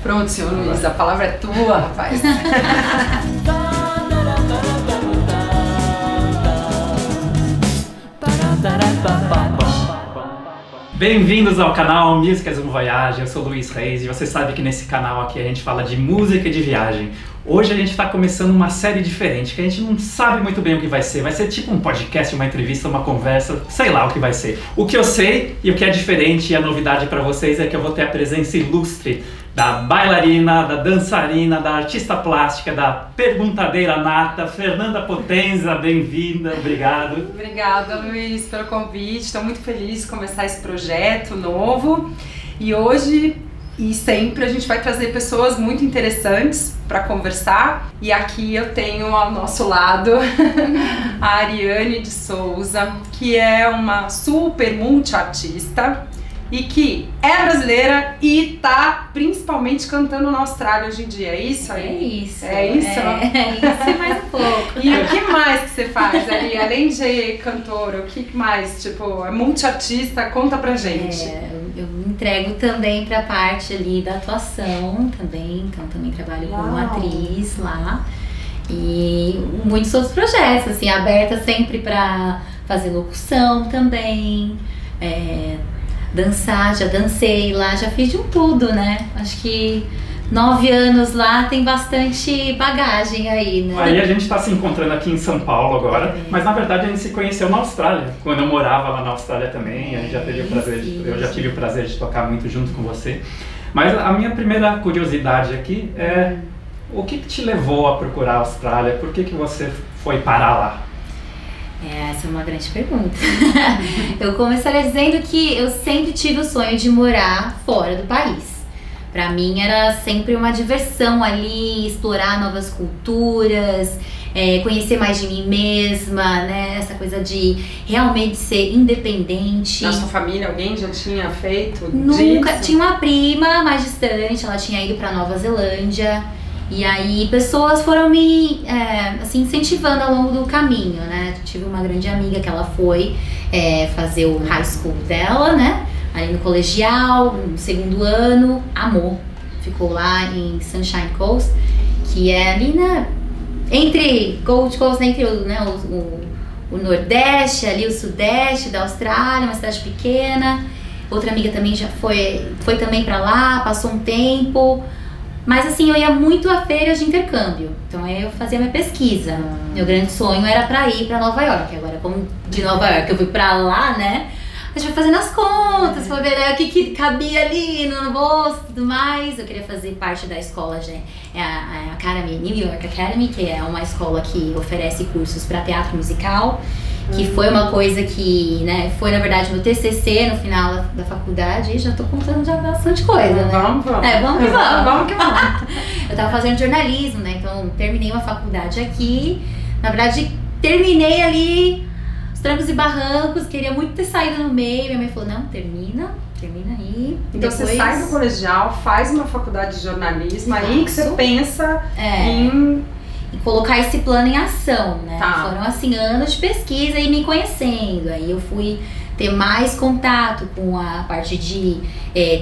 Pronto, senhor Luiz, a palavra é tua, rapaz. Bem-vindos ao canal Músicas um Voyage, eu sou Luiz Reis e você sabe que nesse canal aqui a gente fala de música e de viagem. Hoje a gente está começando uma série diferente, que a gente não sabe muito bem o que vai ser tipo um podcast, uma entrevista, uma conversa, sei lá o que vai ser. O que eu sei e o que é diferente e a novidade para vocês é que eu vou ter a presença ilustre da bailarina, da dançarina, da artista plástica, da perguntadeira nata, Fernanda Potenza, bem-vinda, obrigado. Obrigada, Luiz, pelo convite, estou muito feliz de começar esse projeto novo e hoje e sempre a gente vai trazer pessoas muito interessantes para conversar e aqui eu tenho ao nosso lado a Ariane de Souza, que é uma super multiartista e que é brasileira e tá principalmente cantando na Austrália hoje em dia, é isso aí? É isso. É isso? É isso e mais um pouco. E o que mais que você faz ali? Além de cantora, o que mais? Tipo, é multiartista, conta pra gente. Eu me entrego também pra parte ali da atuação também, então também trabalho como atriz lá. E muitos outros projetos, assim, aberta sempre pra fazer locução também, dançar, já dancei lá, já fiz de um tudo, né? Acho que 9 anos lá tem bastante bagagem aí, né? Aí a gente está se encontrando aqui em São Paulo agora, mas na verdade a gente se conheceu na Austrália, quando eu morava lá na Austrália também, a gente já teve o prazer eu já tive o prazer de tocar muito junto com você. Mas a minha primeira curiosidade aqui é o que te levou a procurar a Austrália? Por que você foi parar lá? Essa é uma grande pergunta. Eu começaria dizendo que eu sempre tive o sonho de morar fora do país. Pra mim era sempre uma diversão ali, explorar novas culturas, conhecer mais de mim mesma, né? Essa coisa de realmente ser independente. Na sua família alguém já tinha feito Nunca. disso? Tinha uma prima mais distante, ela tinha ido pra Nova Zelândia. E aí pessoas foram me assim, incentivando ao longo do caminho, né? Tive uma grande amiga que ela foi fazer o high school dela, né? Ali no colegial, no segundo ano, amou. Ficou lá em Sunshine Coast, que é ali entre Gold Coast, entre o Nordeste, ali o Sudeste da Austrália, uma cidade pequena. Outra amiga também já foi também pra lá, passou um tempo. Mas assim, eu ia muito a feiras de intercâmbio, então eu fazia minha pesquisa. Meu grande sonho era pra ir pra Nova York. Agora, como de Nova York eu fui pra lá, né? A gente foi fazendo as contas, pra ver o que cabia ali no bolso e tudo mais. Eu queria fazer parte da escola, a Academy, New York Academy, que é uma escola que oferece cursos pra teatro musical. Que foi uma coisa que, né, foi na verdade meu TCC no final da faculdade e já tô contando já bastante coisa, né? Vamos. Vamos que vamos. Vamos que vamos. Eu tava fazendo jornalismo, né, então terminei uma faculdade aqui, na verdade terminei ali os trancos e barrancos, queria muito ter saído no meio, minha mãe falou, não, termina aí. Então você sai do colegial, faz uma faculdade de jornalismo, aí que você pensa em... E colocar esse plano em ação, né? Tá. Foram assim anos de pesquisa e me conhecendo. Aí eu fui ter mais contato com a parte de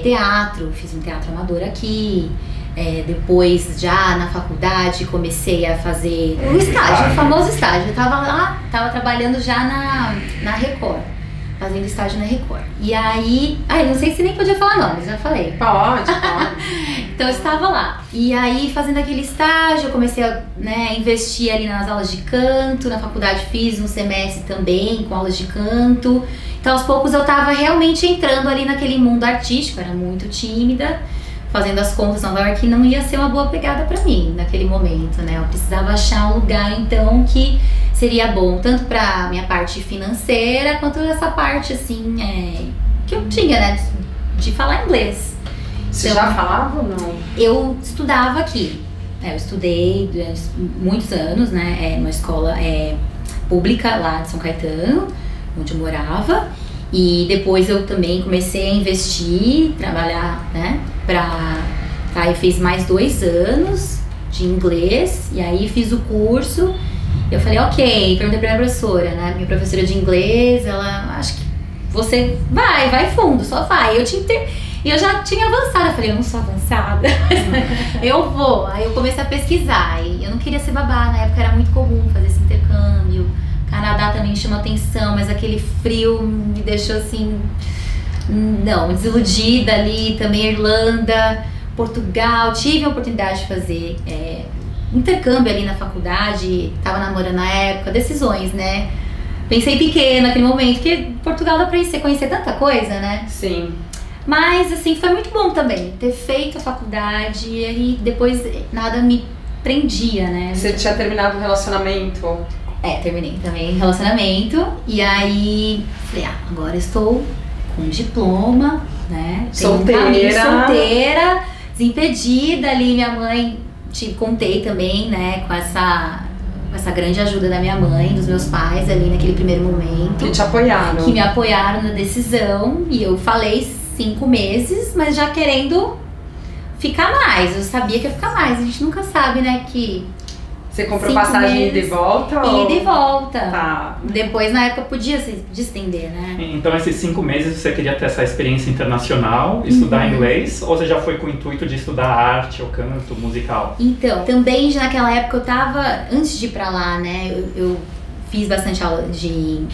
teatro, fiz um teatro amador aqui. Depois, já na faculdade, comecei a fazer o estágio, o famoso estágio. Eu tava lá, tava trabalhando já na Record, fazendo estágio na Record. E aí, não sei se nem podia falar nomes, já falei. Pode. Então eu estava lá, e aí fazendo aquele estágio, eu comecei a investir ali nas aulas de canto, na faculdade fiz um semestre também com aulas de canto. Então aos poucos eu estava realmente entrando ali naquele mundo artístico, era muito tímida, fazendo as contas na Nova York, que não ia ser uma boa pegada pra mim naquele momento, né? Eu precisava achar um lugar então que seria bom, tanto pra minha parte financeira, quanto essa parte assim, que eu tinha, né, de falar inglês. Você já falava ou não? Eu estudava aqui. Eu estudei durante muitos anos, né? Numa escola pública lá de São Caetano, onde eu morava. E depois eu também comecei a investir, trabalhar, né? Eu fiz mais 2 anos de inglês. E aí fiz o curso. Eu falei, ok. Perguntei pra minha professora, né? Minha professora de inglês, ela, acho que você vai fundo, só vai. E eu já tinha avançado, eu falei, eu não sou avançada, eu vou. Aí eu comecei a pesquisar, e eu não queria ser babá, na época era muito comum fazer esse intercâmbio. Canadá também chamou atenção, mas aquele frio me deixou assim, não, desiludida ali. Também Irlanda, Portugal, tive a oportunidade de fazer intercâmbio ali na faculdade, tava namorando na época, decisões, né? Pensei pequena naquele momento, porque Portugal dá pra você conhecer tanta coisa, né? Sim. Mas, assim, foi muito bom também ter feito a faculdade e aí depois nada me prendia, né? Você tinha terminado o relacionamento? Terminei também relacionamento. E aí, falei, agora estou com diploma, né? Solteira, desimpedida ali. Minha mãe, te contei também, né? Com essa grande ajuda da minha mãe, dos meus pais ali naquele primeiro momento. Que te apoiaram. Que me apoiaram na decisão. E eu falei 5 meses, mas já querendo ficar mais. Eu sabia que ia ficar mais. A gente nunca sabe, né, que... Você comprou passagem ida e volta? Ida e volta. Tá. Depois, na época, podia se estender, né? Então, esses 5 meses você queria ter essa experiência internacional, estudar inglês, ou você já foi com o intuito de estudar arte ou canto musical? Então, também já naquela época eu tava, antes de ir pra lá, né, eu fiz bastante aula de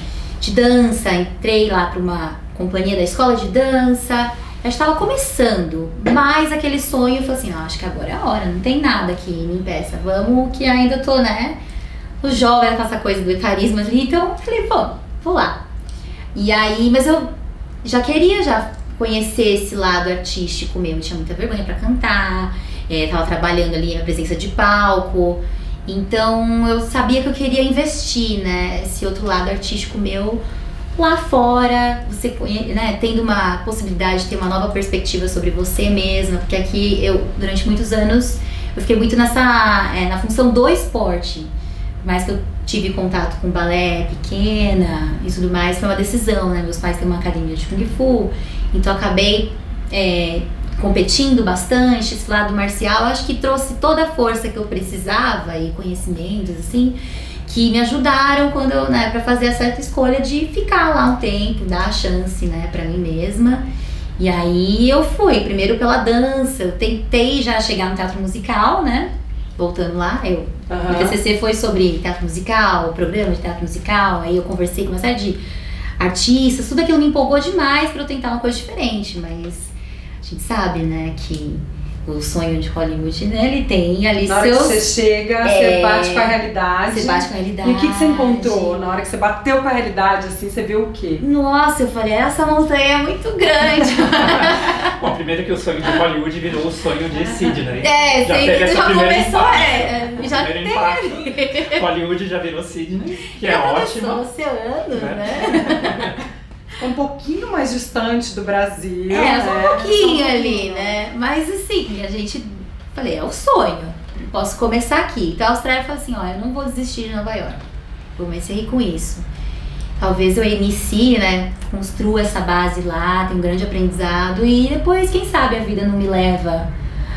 dança, entrei lá pra uma companhia da escola de dança. Eu estava começando, mas aquele sonho, eu falei assim, acho que agora é a hora, não tem nada que me impeça, vamos que ainda tô, né, o jovem com essa coisa do etarismo ali, então eu falei, pô, vou lá. E aí, mas eu já queria conhecer esse lado artístico meu, eu tinha muita vergonha pra cantar, tava trabalhando ali na presença de palco, então eu sabia que eu queria investir, né, esse outro lado artístico meu, lá fora, você, né, tendo uma possibilidade de ter uma nova perspectiva sobre você mesma, porque aqui eu, durante muitos anos, eu fiquei muito na função do esporte, por mais que eu tive contato com balé pequena e tudo mais, foi uma decisão, né, meus pais têm uma academia de Kung Fu, então eu acabei competindo bastante, esse lado marcial, acho que trouxe toda a força que eu precisava e conhecimentos, assim, que me ajudaram quando eu, né, pra fazer a certa escolha de ficar lá um tempo, dar a chance, né, pra mim mesma. E aí eu fui, primeiro pela dança, eu tentei já chegar no teatro musical, né, voltando lá, o TCC foi sobre teatro musical, programa de teatro musical, aí eu conversei com uma série de artistas, tudo aquilo me empolgou demais pra eu tentar uma coisa diferente, mas a gente sabe, né, que o sonho de Hollywood, né, ele tem ali na hora que você chega, você bate com a realidade. Você bate com a realidade. E o que você encontrou? Na hora que você bateu com a realidade, assim, você viu o quê? Nossa, eu falei, essa montanha é muito grande. Bom, primeiro que o sonho de Hollywood virou o sonho de Sydney. Já teve essa primeira começou, impacto. já primeiro teve. Impacto. Hollywood já virou Sydney, que Já é começou ótimo. oceano, né? Um pouquinho mais distante do Brasil. Só um pouquinho ali, né? Mas assim, a gente... Falei, é o sonho. Posso começar aqui. Então a Austrália falou assim, ó, eu não vou desistir de Nova York. Comecei com isso. Talvez eu inicie, né? Construa essa base lá, tenho um grande aprendizado. E depois, quem sabe, a vida não me leva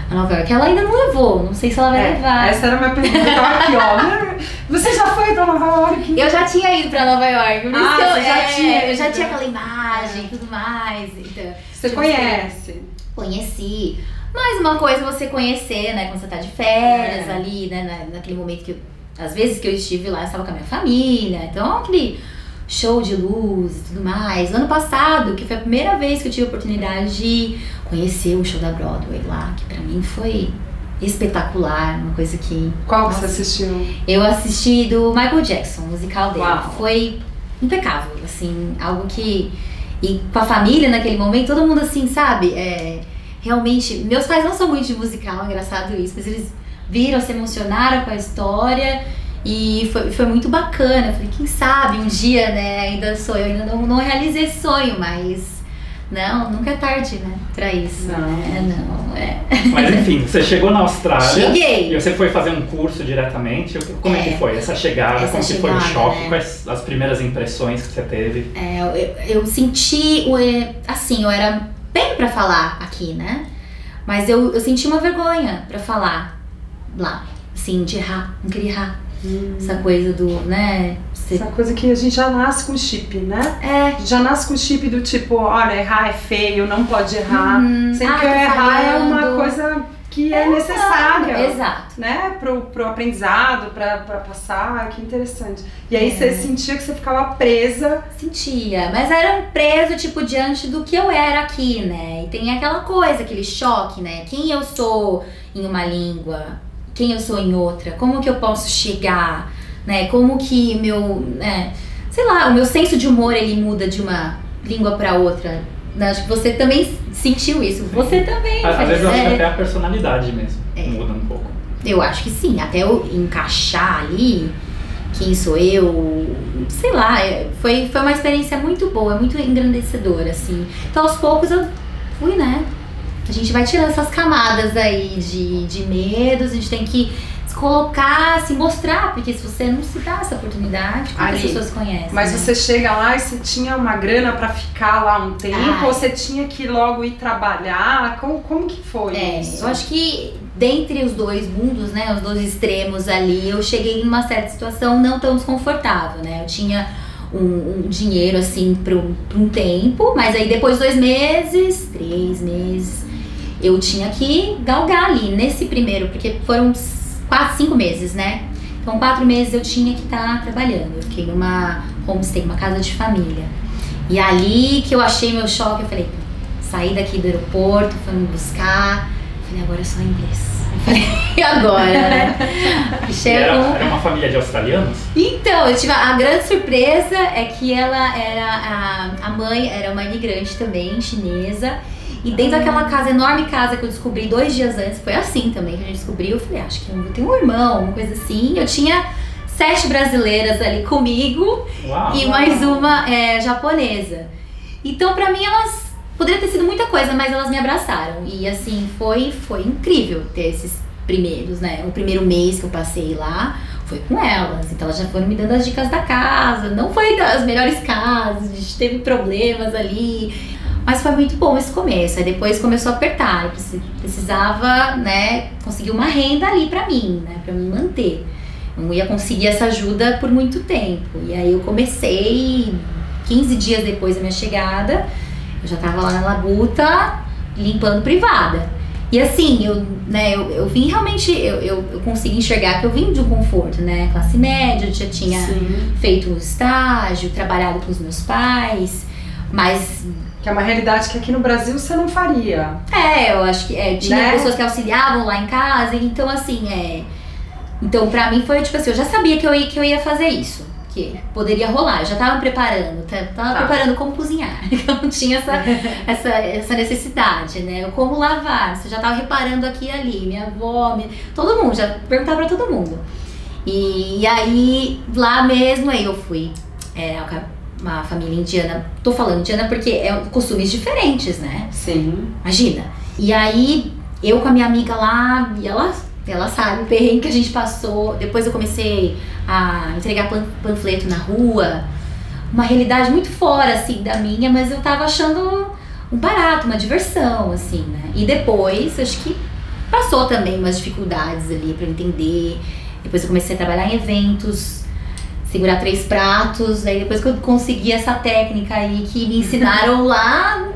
a Nova York. Ela ainda não levou, não sei se ela vai levar. Essa era a minha pergunta, eu tava aqui, ó. Você já foi pra Nova York? Eu já tinha ido pra Nova York. Por isso que eu já tinha aquela imagem e tudo mais. Então, você conhece? Conheci. Mas uma coisa é você conhecer, né? Quando você tá de férias ali, né? Naquele momento que às vezes que eu estive lá, eu estava com a minha família. Então, aquele show de luz e tudo mais. Ano passado, que foi a primeira vez que eu tive a oportunidade de conhecer o show da Broadway lá, que pra mim foi espetacular, uma coisa que... Qual que você assistiu? Eu assisti do Michael Jackson, o musical dele. Uau. Foi impecável, assim, algo que... E com a família naquele momento, todo mundo assim, sabe? Realmente, meus pais não são muito de musical, é engraçado isso, mas eles viram, se emocionaram com a história e foi muito bacana. Eu falei, quem sabe um dia, né, ainda sou eu, ainda não realizei esse sonho, mas não, nunca é tarde, né, pra isso. Mas enfim, você chegou na Austrália. Cheguei. E você foi fazer um curso diretamente. Como é que foi essa chegada? Como que foi o choque? Né? Quais as primeiras impressões que você teve? Eu senti, assim, eu era bem pra falar aqui, né? Mas eu senti uma vergonha pra falar lá, assim, de errar, não queria errar. Essa coisa do, né? Essa coisa que a gente já nasce com chip, né? Já nasce com chip do tipo, olha, errar é feio, não pode errar. Sempre que errar é uma coisa que é necessária. Exato. Né? Pro aprendizado, pra passar, que interessante. E aí você sentia que você ficava presa? Sentia, mas era um preso, tipo, diante do que eu era aqui, né? E tem aquela coisa, aquele choque, né? Quem eu sou em uma língua, quem eu sou em outra, como que eu posso chegar, né? Como que sei lá, o meu senso de humor, ele muda de uma língua pra outra. Acho que você também sentiu isso. Você também. Às vezes eu acho que até a personalidade mesmo muda um pouco. Eu acho que sim, até eu encaixar ali quem sou eu, sei lá, foi uma experiência muito boa, muito engrandecedora, assim. Então aos poucos eu fui, né? A gente vai tirando essas camadas aí de medos, a gente tem que se colocar, se mostrar, porque se você não se dá essa oportunidade, como as pessoas conhecem? Mas você chega lá e você tinha uma grana pra ficar lá um tempo, ou você tinha que logo ir trabalhar? Como que foi isso? Eu acho que dentre os dois mundos, né, os dois extremos ali, eu cheguei em uma certa situação não tão desconfortável, né? Eu tinha um dinheiro, assim, pra um tempo, mas aí depois de 2 meses, 3 meses, eu tinha que galgar ali, nesse primeiro, porque foram 4, 5 meses, né? Então 4 meses eu tinha que estar trabalhando. Eu fiquei numa homestay, uma casa de família. E ali que eu achei meu choque, eu falei, saí daqui do aeroporto, fui me buscar, falei, agora é só inglês. Eu falei, e agora, né? Era uma família de australianos? Então, eu tive a grande surpresa é que ela era, a mãe era uma imigrante também, chinesa. E dentro daquela casa, enorme casa que eu descobri 2 dias antes, foi assim também que a gente descobriu. Eu falei, acho que eu tenho um irmão, uma coisa assim. Eu tinha 7 brasileiras ali comigo. E mais uma japonesa. Então, pra mim, elas poderia ter sido muita coisa, mas elas me abraçaram. E assim, foi incrível ter esses primeiros, né? O primeiro mês que eu passei lá foi com elas. Então elas já foram me dando as dicas da casa. Não foi das melhores casas, a gente teve problemas ali. Mas foi muito bom esse começo. Aí depois começou a apertar. Eu precisava, né, conseguir uma renda ali pra mim, né? Pra me manter. Eu não ia conseguir essa ajuda por muito tempo. E aí eu comecei, 15 dias depois da minha chegada, eu já tava lá na labuta, limpando privada. E assim, eu vim realmente, eu consegui enxergar que eu vim de um conforto, né? Classe média, eu já tinha feito um estágio, trabalhado com os meus pais, mas... Que é uma realidade que aqui no Brasil você não faria. Eu acho que tinha pessoas que auxiliavam lá em casa, então assim, Então pra mim foi tipo assim, eu já sabia que eu ia fazer isso, que poderia rolar, eu já tava me preparando, preparando como cozinhar, eu não tinha essa necessidade, né? Eu como lavar, você já tava reparando aqui e ali, minha avó, todo mundo, já perguntava pra todo mundo. E aí, lá mesmo, aí eu fui, uma família indiana, tô falando indiana porque é costumes diferentes, né? Sim. Imagina. E aí, eu com a minha amiga lá, e ela sabe o perrengue que a gente passou. Depois eu comecei a entregar panfleto na rua. Uma realidade muito fora, assim, da minha, mas eu tava achando um barato, uma diversão, assim, né? E depois, acho que passou também umas dificuldades ali pra eu entender. Depois eu comecei a trabalhar em eventos, segurar 3 pratos. Aí depois que eu consegui essa técnica aí que me ensinaram lá,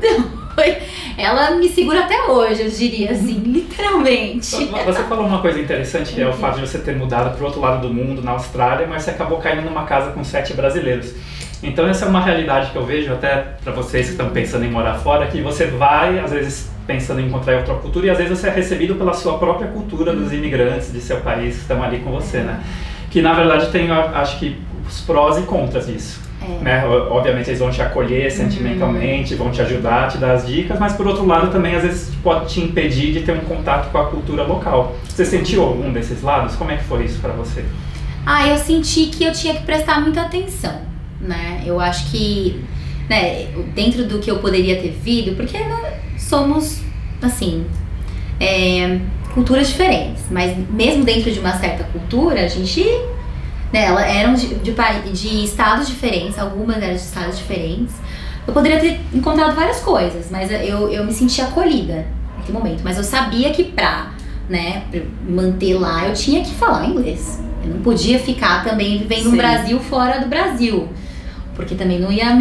ela me segura até hoje, eu diria assim, literalmente. Você falou uma coisa interessante, que é o fato de você ter mudado para o outro lado do mundo, na Austrália, mas você acabou caindo numa casa com 7 brasileiros. Então essa é uma realidade que eu vejo até para vocês que estão pensando em morar fora, que você vai, às vezes, pensando em encontrar outra cultura, e às vezes você é recebido pela sua própria cultura dos imigrantes de seu país que estão ali com você, né? Que na verdade tem, acho que, os prós e contras disso. Né? Obviamente eles vão te acolher sentimentalmente, vão te ajudar, te dar as dicas, mas por outro lado também às vezes pode te impedir de ter um contato com a cultura local. Você sentiu algum desses lados? Como é que foi isso pra você? Eu senti que eu tinha que prestar muita atenção, né? Eu acho que, né, dentro do que eu poderia ter vindo, porque somos, assim, culturas diferentes, mas mesmo dentro de uma certa cultura, a gente... Elas eram de estados diferentes, algumas eram de estados diferentes. Eu poderia ter encontrado várias coisas, mas eu me senti acolhida naquele momento. Mas eu sabia que pra né, pra manter lá, eu tinha que falar inglês. Eu não podia ficar também vivendo no Brasil fora do Brasil. Porque também não ia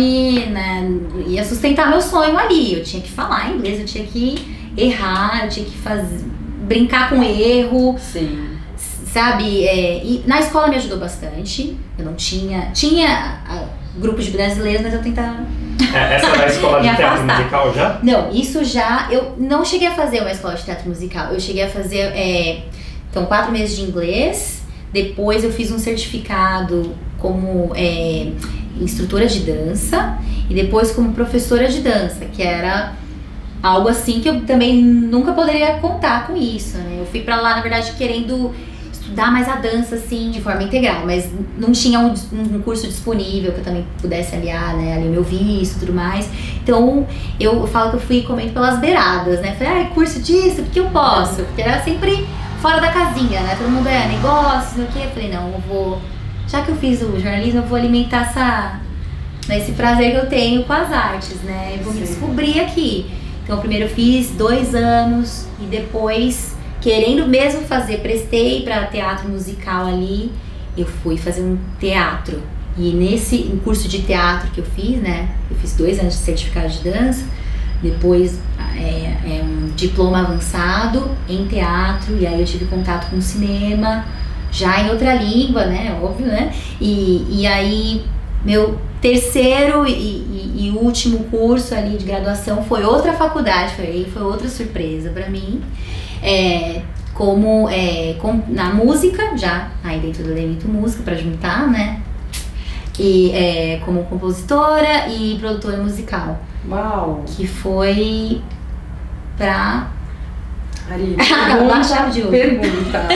ia sustentar meu sonho ali. Eu tinha que falar inglês, eu tinha que errar, eu tinha que brincar com erro. Sim. Sabe? E na escola me ajudou bastante. Eu não tinha grupo de brasileiros, mas eu tentava. Essa era a escola de teatro musical já? Não, isso já. Eu não cheguei a fazer uma escola de teatro musical. Eu cheguei a fazer. Então, 4 meses de inglês. Depois eu fiz um certificado como instrutora de dança. E depois como professora de dança, que era algo assim que eu também nunca poderia contar com isso, né? Eu fui pra lá, na verdade, querendo estudar mais a dança, assim, de forma integral, mas não tinha um curso disponível que eu também pudesse aliar, né, ali o meu visto e tudo mais. Então, eu falo que eu fui comendo pelas beiradas, né? Falei, curso disso, porque eu posso? Porque era sempre fora da casinha, né? Todo mundo negócio, não sei o quê. Eu falei, não, eu vou... Já que eu fiz o jornalismo, eu vou alimentar esse prazer que eu tenho com as artes, né? Eu vou me descobrir aqui. Então, primeiro eu fiz 2 anos e depois, querendo mesmo fazer, prestei para teatro musical ali, eu fui fazer um teatro. E nesse curso de teatro que eu fiz, né? Eu fiz 2 anos de certificado de dança, depois um diploma avançado em teatro, e aí eu tive contato com o cinema, já em outra língua, né? Óbvio, né? E aí, meu terceiro e último curso ali de graduação foi outra faculdade, foi outra surpresa pra mim, na música, já aí dentro do elemento música pra juntar, né, e como compositora e produtora musical. Uau! Que foi pra... Ari, pergunta.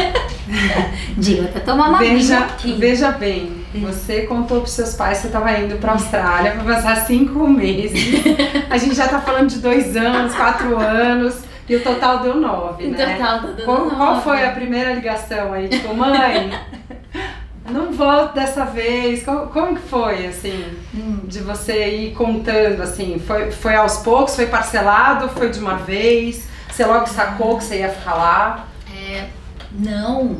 Diga, pra tomar uma veja bem, você contou pros seus pais que você estava indo pra Austrália pra passar 5 meses. A gente já tá falando de 2 anos, 4 anos, e o total deu 9, né? Qual foi a primeira ligação aí? Tipo, mãe, não volto dessa vez. Como que foi, assim, de você ir contando, assim? Foi aos poucos, foi parcelado, foi de uma vez? Você logo sacou que você ia ficar lá? Não.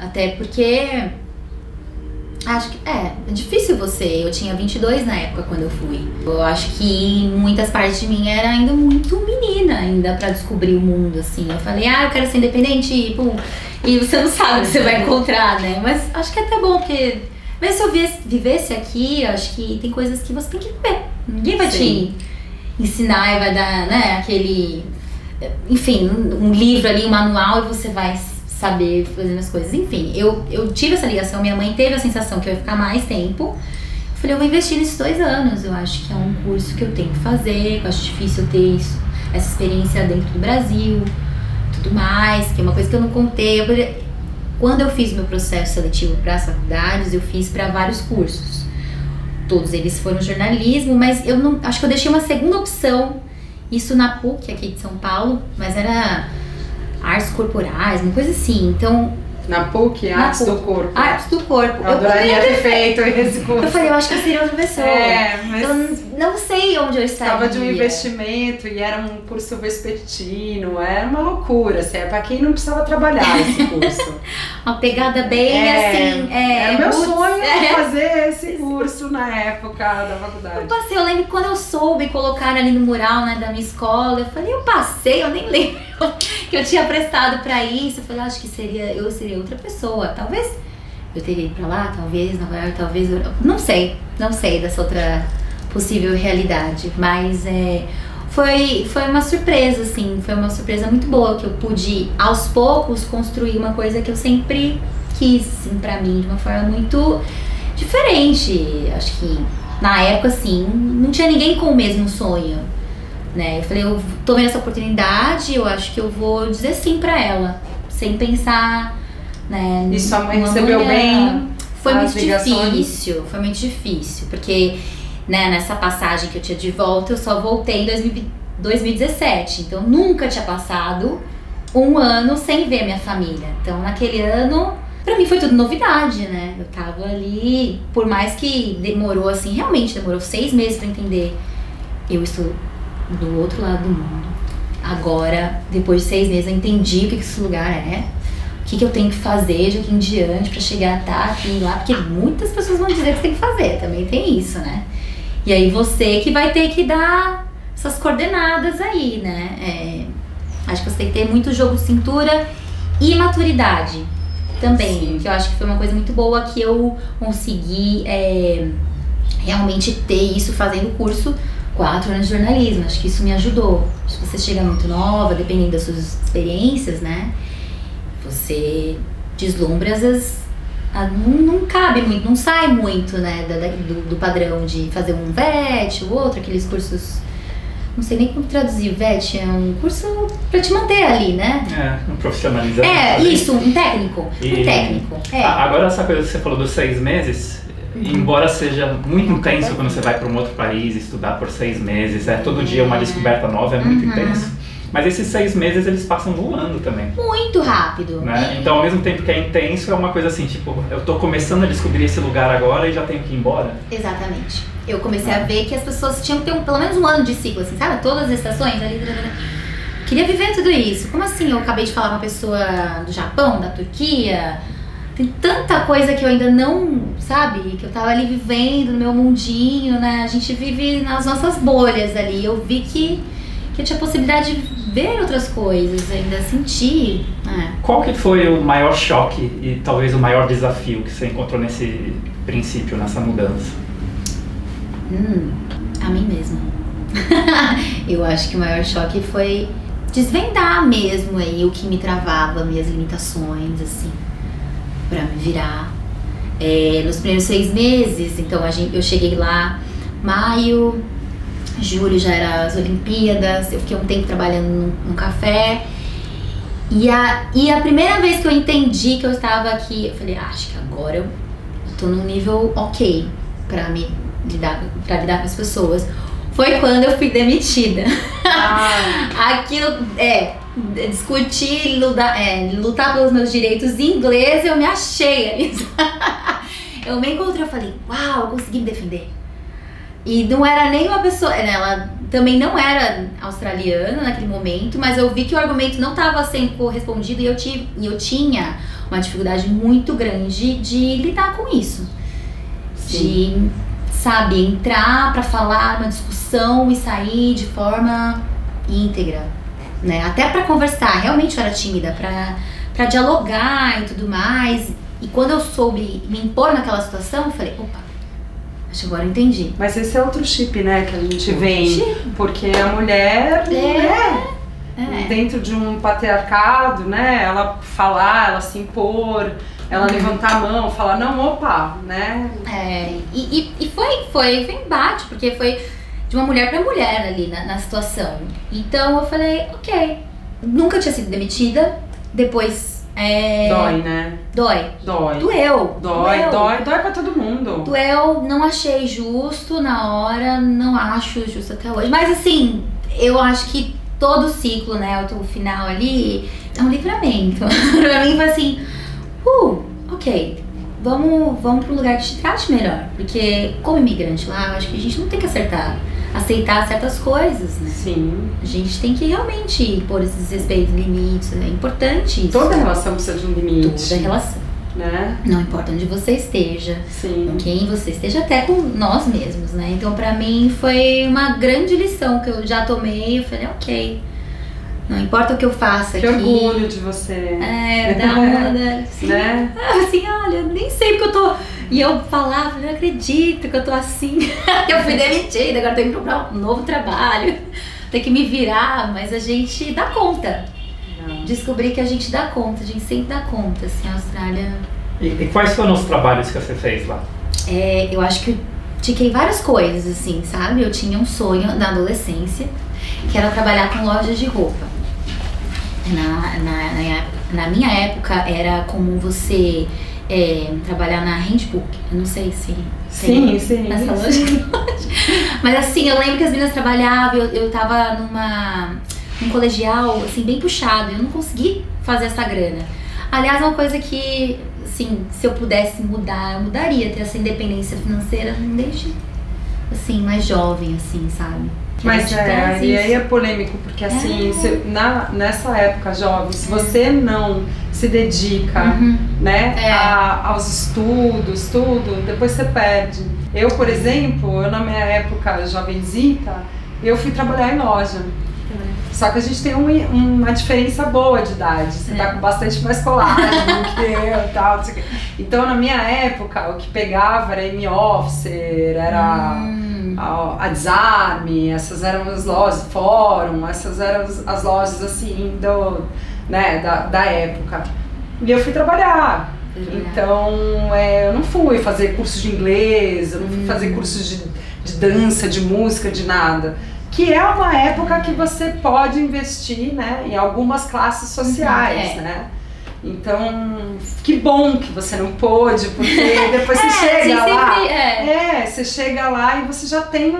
Até porque... Acho que é difícil eu tinha 22 na época quando eu fui. Eu acho que muitas partes de mim era ainda muito menina, ainda pra descobrir o mundo, assim. Eu falei, eu quero ser independente, e você não sabe o que você vai encontrar, né? Mas acho que é até bom, porque mesmo se eu vivesse aqui, acho que tem coisas que você tem que viver. Ninguém vai te ensinar e vai dar, né, aquele... Enfim, um livro ali, um manual, e você vai saber fazendo as coisas. Enfim, eu tive essa ligação, minha mãe teve a sensação que eu ia ficar mais tempo. Eu falei, eu vou investir nesses 2 anos, eu acho que é um curso que eu tenho que fazer, eu acho difícil ter isso, essa experiência dentro do Brasil, tudo mais, que é uma coisa que eu não contei. Quando eu fiz meu processo seletivo para as faculdades, eu fiz para vários cursos. Todos eles foram jornalismo, mas eu não, acho que eu deixei uma segunda opção, isso na PUC, aqui de São Paulo, mas era artes corporais, uma coisa assim. Então, na PUC, artes do corpo. Artes do corpo. Eu adoraria ter feito esse curso. Eu falei, eu acho que eu seria outra pessoa. Mas eu não sei onde eu estaria. Estava de um investimento e era um curso vespertino, era uma loucura, assim, é pra quem não precisava trabalhar esse curso. Uma pegada bem assim. Era o meu sonho fazer esse curso na época da faculdade. Eu lembro quando eu soube colocar ali no mural, né, da minha escola, eu falei, eu passei, eu nem lembro que eu tinha prestado pra isso. Eu falei, acho que eu seria outra pessoa. Talvez eu teria ido pra lá, talvez Nova York, talvez Europa. Não sei dessa outra possível realidade, mas foi uma surpresa, assim, foi uma surpresa muito boa, que eu pude aos poucos construir uma coisa que eu sempre quis, assim, pra mim, de uma forma muito diferente. Acho que na época, assim, não tinha ninguém com o mesmo sonho, né? Eu falei, eu tô vendo essa oportunidade, eu acho que eu vou dizer sim pra ela, sem pensar, né? E sua mãe recebeu bem? Foi muito difícil, porque, né, nessa passagem que eu tinha de volta, eu só voltei em 2017, então nunca tinha passado 1 ano sem ver minha família. Então naquele ano, pra mim foi tudo novidade, né? Eu tava ali, por mais que demorou, assim, realmente demorou 6 meses pra entender, eu estou do outro lado do mundo. agora, depois de 6 meses, eu entendi o que esse lugar é, o que eu tenho que fazer de aqui em diante pra chegar aqui e lá, porque muitas pessoas vão dizer que você tem que fazer, também tem isso, né? E aí você que vai ter que dar essas coordenadas aí, né? Acho que você tem que ter muito jogo de cintura e maturidade também, Sim. que eu acho que foi uma coisa muito boa que eu consegui realmente ter isso fazendo o curso 4 anos de jornalismo. Acho que isso me ajudou. Se você chega muito nova, dependendo das suas experiências, né? Você deslumbra, às vezes não cabe muito, não sai muito, né, do padrão de fazer um VET, o outro, aqueles cursos, não sei nem como traduzir. VET é um curso pra te manter ali, né? Um profissionalizante. Isso, um técnico. Um técnico. Agora, essa coisa que você falou dos 6 meses, embora seja muito intenso quando você vai para um outro país estudar por 6 meses, todo dia uma descoberta nova, é muito intenso. Mas esses 6 meses eles passam voando também. Muito rápido. Né? Então, ao mesmo tempo que é intenso, é uma coisa assim, tipo, eu tô começando a descobrir esse lugar agora e já tenho que ir embora. Exatamente. Eu comecei a ver que as pessoas tinham que ter pelo menos um ano de ciclo, assim, sabe? Todas as estações ali. Queria viver tudo isso. Como assim? Eu acabei de falar com uma pessoa do Japão, da Turquia. Tem tanta coisa que eu ainda não, sabe? Que eu tava ali vivendo no meu mundinho, né? A gente vive nas nossas bolhas ali. Eu vi que eu tinha possibilidade de ver outras coisas, ainda sentir. Qual que foi o maior choque e talvez o maior desafio que você encontrou nesse princípio, nessa mudança? A mim mesma. Eu acho que o maior choque foi desvendar mesmo aí o que me travava, minhas limitações, assim, pra me virar. Nos primeiros 6 meses, então eu cheguei lá, maio, julho já era as Olimpíadas, eu fiquei um tempo trabalhando num café. E a primeira vez que eu entendi que eu estava aqui, eu falei, acho que agora eu tô num nível ok pra lidar com as pessoas. Foi quando eu fui demitida. Aquilo, discutir, lutar pelos meus direitos em inglês, eu me achei ali. Eu me encontrei, eu falei, uau, eu consegui me defender. E não era nem uma pessoa, ela também não era australiana naquele momento, mas eu vi que o argumento não estava sendo correspondido e eu tinha uma dificuldade muito grande de lidar com isso. Sim. De, sabe, entrar pra falar uma discussão e sair de forma íntegra, né? Até pra conversar, realmente eu era tímida, pra dialogar e tudo mais. E quando eu soube me impor naquela situação, eu falei, opa, acho que agora eu entendi. Mas esse é outro chip, né, que a gente vem, porque a mulher dentro de um patriarcado, né, ela falar, ela se impor, ela levantar a mão, falar, não, opa, né? E foi embate, porque foi de uma mulher pra mulher ali na situação. Então eu falei, ok, nunca tinha sido demitida, depois... Dói, né? Dói. Doeu pra todo mundo. Doeu, não achei justo na hora, não acho justo até hoje. Mas assim, eu acho que todo ciclo, né, o final ali, é um livramento. Pra mim foi assim, ok, vamos pra um lugar que te trate melhor. Porque como imigrante lá, eu acho que a gente não tem que aceitar certas coisas, né? Sim. A gente tem que realmente pôr esses respeitos, limites, é importante isso. Toda relação precisa de um limite. Toda relação. Né? Não importa onde você esteja, com quem você esteja, até com nós mesmos, né? Então pra mim foi uma grande lição que eu já tomei, eu falei, ok, não importa o que eu faça que aqui. Que orgulho de você. Da onda, assim, né? Assim, olha, nem sei porque eu tô... E eu falava, não acredito que eu tô assim. Eu fui demitida, agora tenho que procurar um novo trabalho. Tenho que me virar, mas a gente dá conta. Descobri que a gente dá conta, a gente sempre dá conta, assim, a Austrália... E quais foram os trabalhos que você fez lá? Eu acho que eu tiquei várias coisas, assim, sabe? Eu tinha um sonho na adolescência, que era trabalhar com lojas de roupa. Na minha época, era como você trabalhar na Handbook. Eu não sei se... Sim. Nessa loja. Mas assim, eu lembro que as meninas trabalhavam, eu tava num colegial, assim, bem puxado. Eu não consegui fazer essa grana. Aliás, uma coisa que, assim, se eu pudesse mudar, eu mudaria. Ter essa independência financeira desde, assim, mais jovem, assim, sabe? Mas e aí é polêmico, porque assim, nessa época jovem, se você não se dedica, né, aos estudos, tudo, depois você perde. Eu, por exemplo, na minha época jovenzita, eu fui trabalhar em loja. Só que a gente tem uma diferença boa de idade. Você tá com bastante mais colagem do que eu e tal. Então, na minha época, o que pegava era M-Officer, era a Desarme, essas eram as lojas, Fórum, essas eram as lojas assim da época. E eu fui trabalhar. Então, eu não fui fazer curso de inglês, eu não fui fazer cursos de dança, de música, de nada. Que é uma época que você pode investir, né, em algumas classes sociais, né? Então, que bom que você não pôde, porque depois você chega lá. Você chega lá e você já tem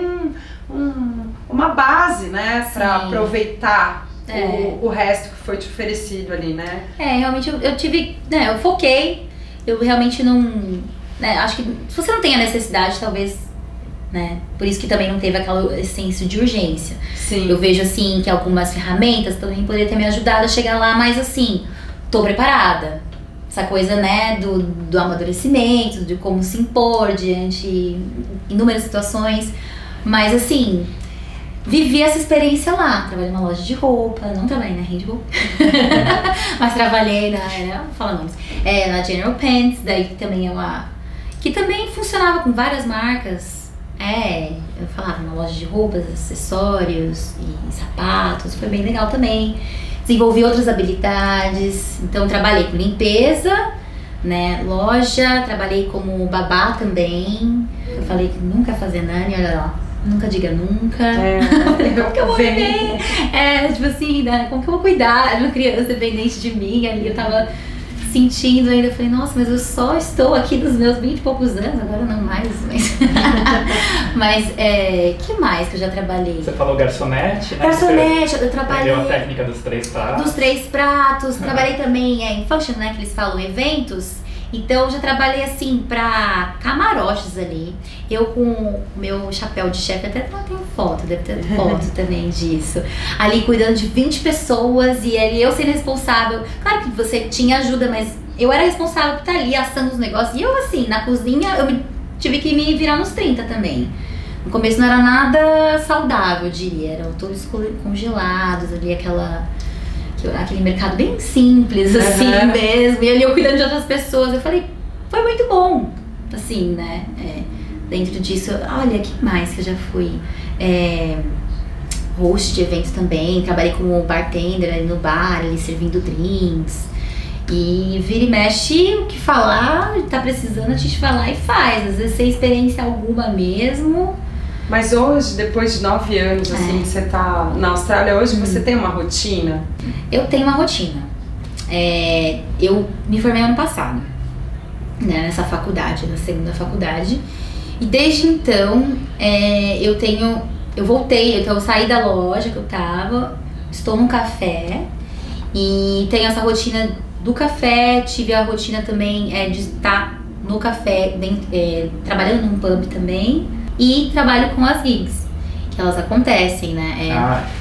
uma base, né, pra aproveitar o resto que foi te oferecido ali, né? Realmente eu tive, né, eu foquei, eu realmente não, né, acho que se você não tem a necessidade, talvez, né, por isso que também não teve aquela senso de urgência. Sim. Eu vejo assim que algumas ferramentas também poderiam ter me ajudado a chegar lá, mas assim, tô preparada. Essa coisa, né, do amadurecimento, de como se impor diante inúmeras situações, mas assim, vivi essa experiência lá. Trabalhei numa loja de roupa, não trabalhei na Handball, mas trabalhei na General Pants, daí que também que também funcionava com várias marcas. Eu falava na loja de roupas, acessórios e sapatos, foi bem legal também. Desenvolvi outras habilidades, então trabalhei com limpeza, né, loja, trabalhei como babá também. Eu falei que nunca ia fazer nani, olha lá, nunca diga nunca. Como que eu vou viver? Tipo assim, né, como que eu vou cuidar de uma criança dependente de mim? Ali eu tava sentindo ainda, eu falei, nossa, mas eu só estou aqui nos meus 20 e poucos anos, agora não mais, mas que mais que eu já trabalhei? Você falou garçonete, né? Garçonete, eu trabalhei... Aprendeu a técnica dos 3 pratos. Dos 3 pratos, trabalhei também em function, né, que eles falam, eventos. Então eu já trabalhei assim pra camarotes ali. Eu com o meu chapéu de chefe, até tenho foto, deve ter foto também disso. Ali cuidando de 20 pessoas e ali eu sendo responsável. Claro que você tinha ajuda, mas eu era responsável por estar ali assando os negócios. E eu assim, na cozinha, tive que me virar nos 30 também. No começo não era nada saudável, eu diria. Eram todos congelados ali, aquele mercado bem simples, assim mesmo. E ali eu cuidando de outras pessoas. Eu falei, foi muito bom, assim, né? Dentro disso, olha, que mais que eu já fui? Host de eventos também. Trabalhei como bartender ali no bar, ali servindo drinks. E vira e mexe, o que falar, tá precisando, a gente vai lá e faz. Às vezes sem experiência alguma mesmo. Mas hoje, depois de 9 anos, assim, que você tá na Austrália, hoje você tem uma rotina? Eu tenho uma rotina. Eu me formei ano passado, né, nessa faculdade, na segunda faculdade. E desde então, eu voltei, então eu saí da loja que eu tava, estou num café e tenho essa rotina do café, tive a rotina também de estar no café, trabalhando num pub também. E trabalho com as gigs, que elas acontecem, né?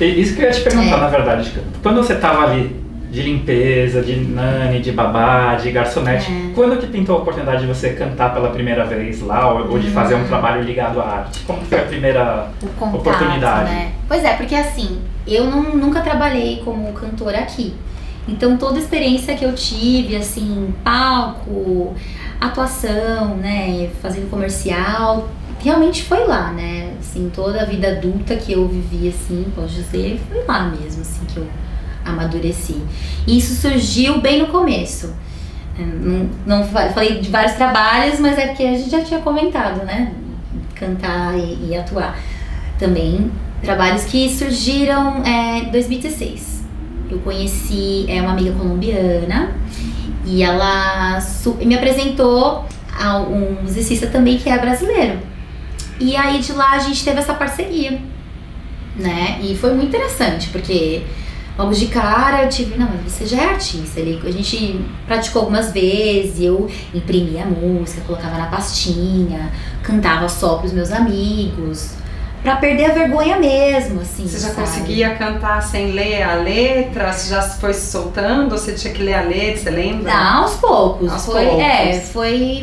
Isso que eu ia te perguntar, na verdade. Quando você tava ali de limpeza, de nani, de babá, de garçonete, quando que pintou a oportunidade de você cantar pela primeira vez lá, ou de fazer um trabalho ligado à arte? Como foi a primeira oportunidade? Né? Pois é, porque assim, eu nunca trabalhei como cantora aqui. Então toda a experiência que eu tive, assim, palco, atuação, né, fazendo comercial, realmente foi lá, né, assim, toda a vida adulta que eu vivi, assim, posso dizer, foi lá mesmo, assim, que eu amadureci. E isso surgiu bem no começo. Não falei de vários trabalhos, mas é porque a gente já tinha comentado, né, cantar e atuar. Também trabalhos que surgiram em 2016. Eu conheci uma amiga colombiana e ela me apresentou a um musicista também que é brasileiro. E aí de lá a gente teve essa parceria, né? E foi muito interessante, porque logo de cara eu tive, não, mas você já é artista. A gente praticou algumas vezes, eu imprimia a música, colocava na pastinha, cantava só pros meus amigos. pra perder a vergonha mesmo, assim. Você já sabe? conseguia cantar sem ler a letra? Você já foi se soltando ou você tinha que ler a letra, você lembra? Não, aos poucos. Aos foi, poucos.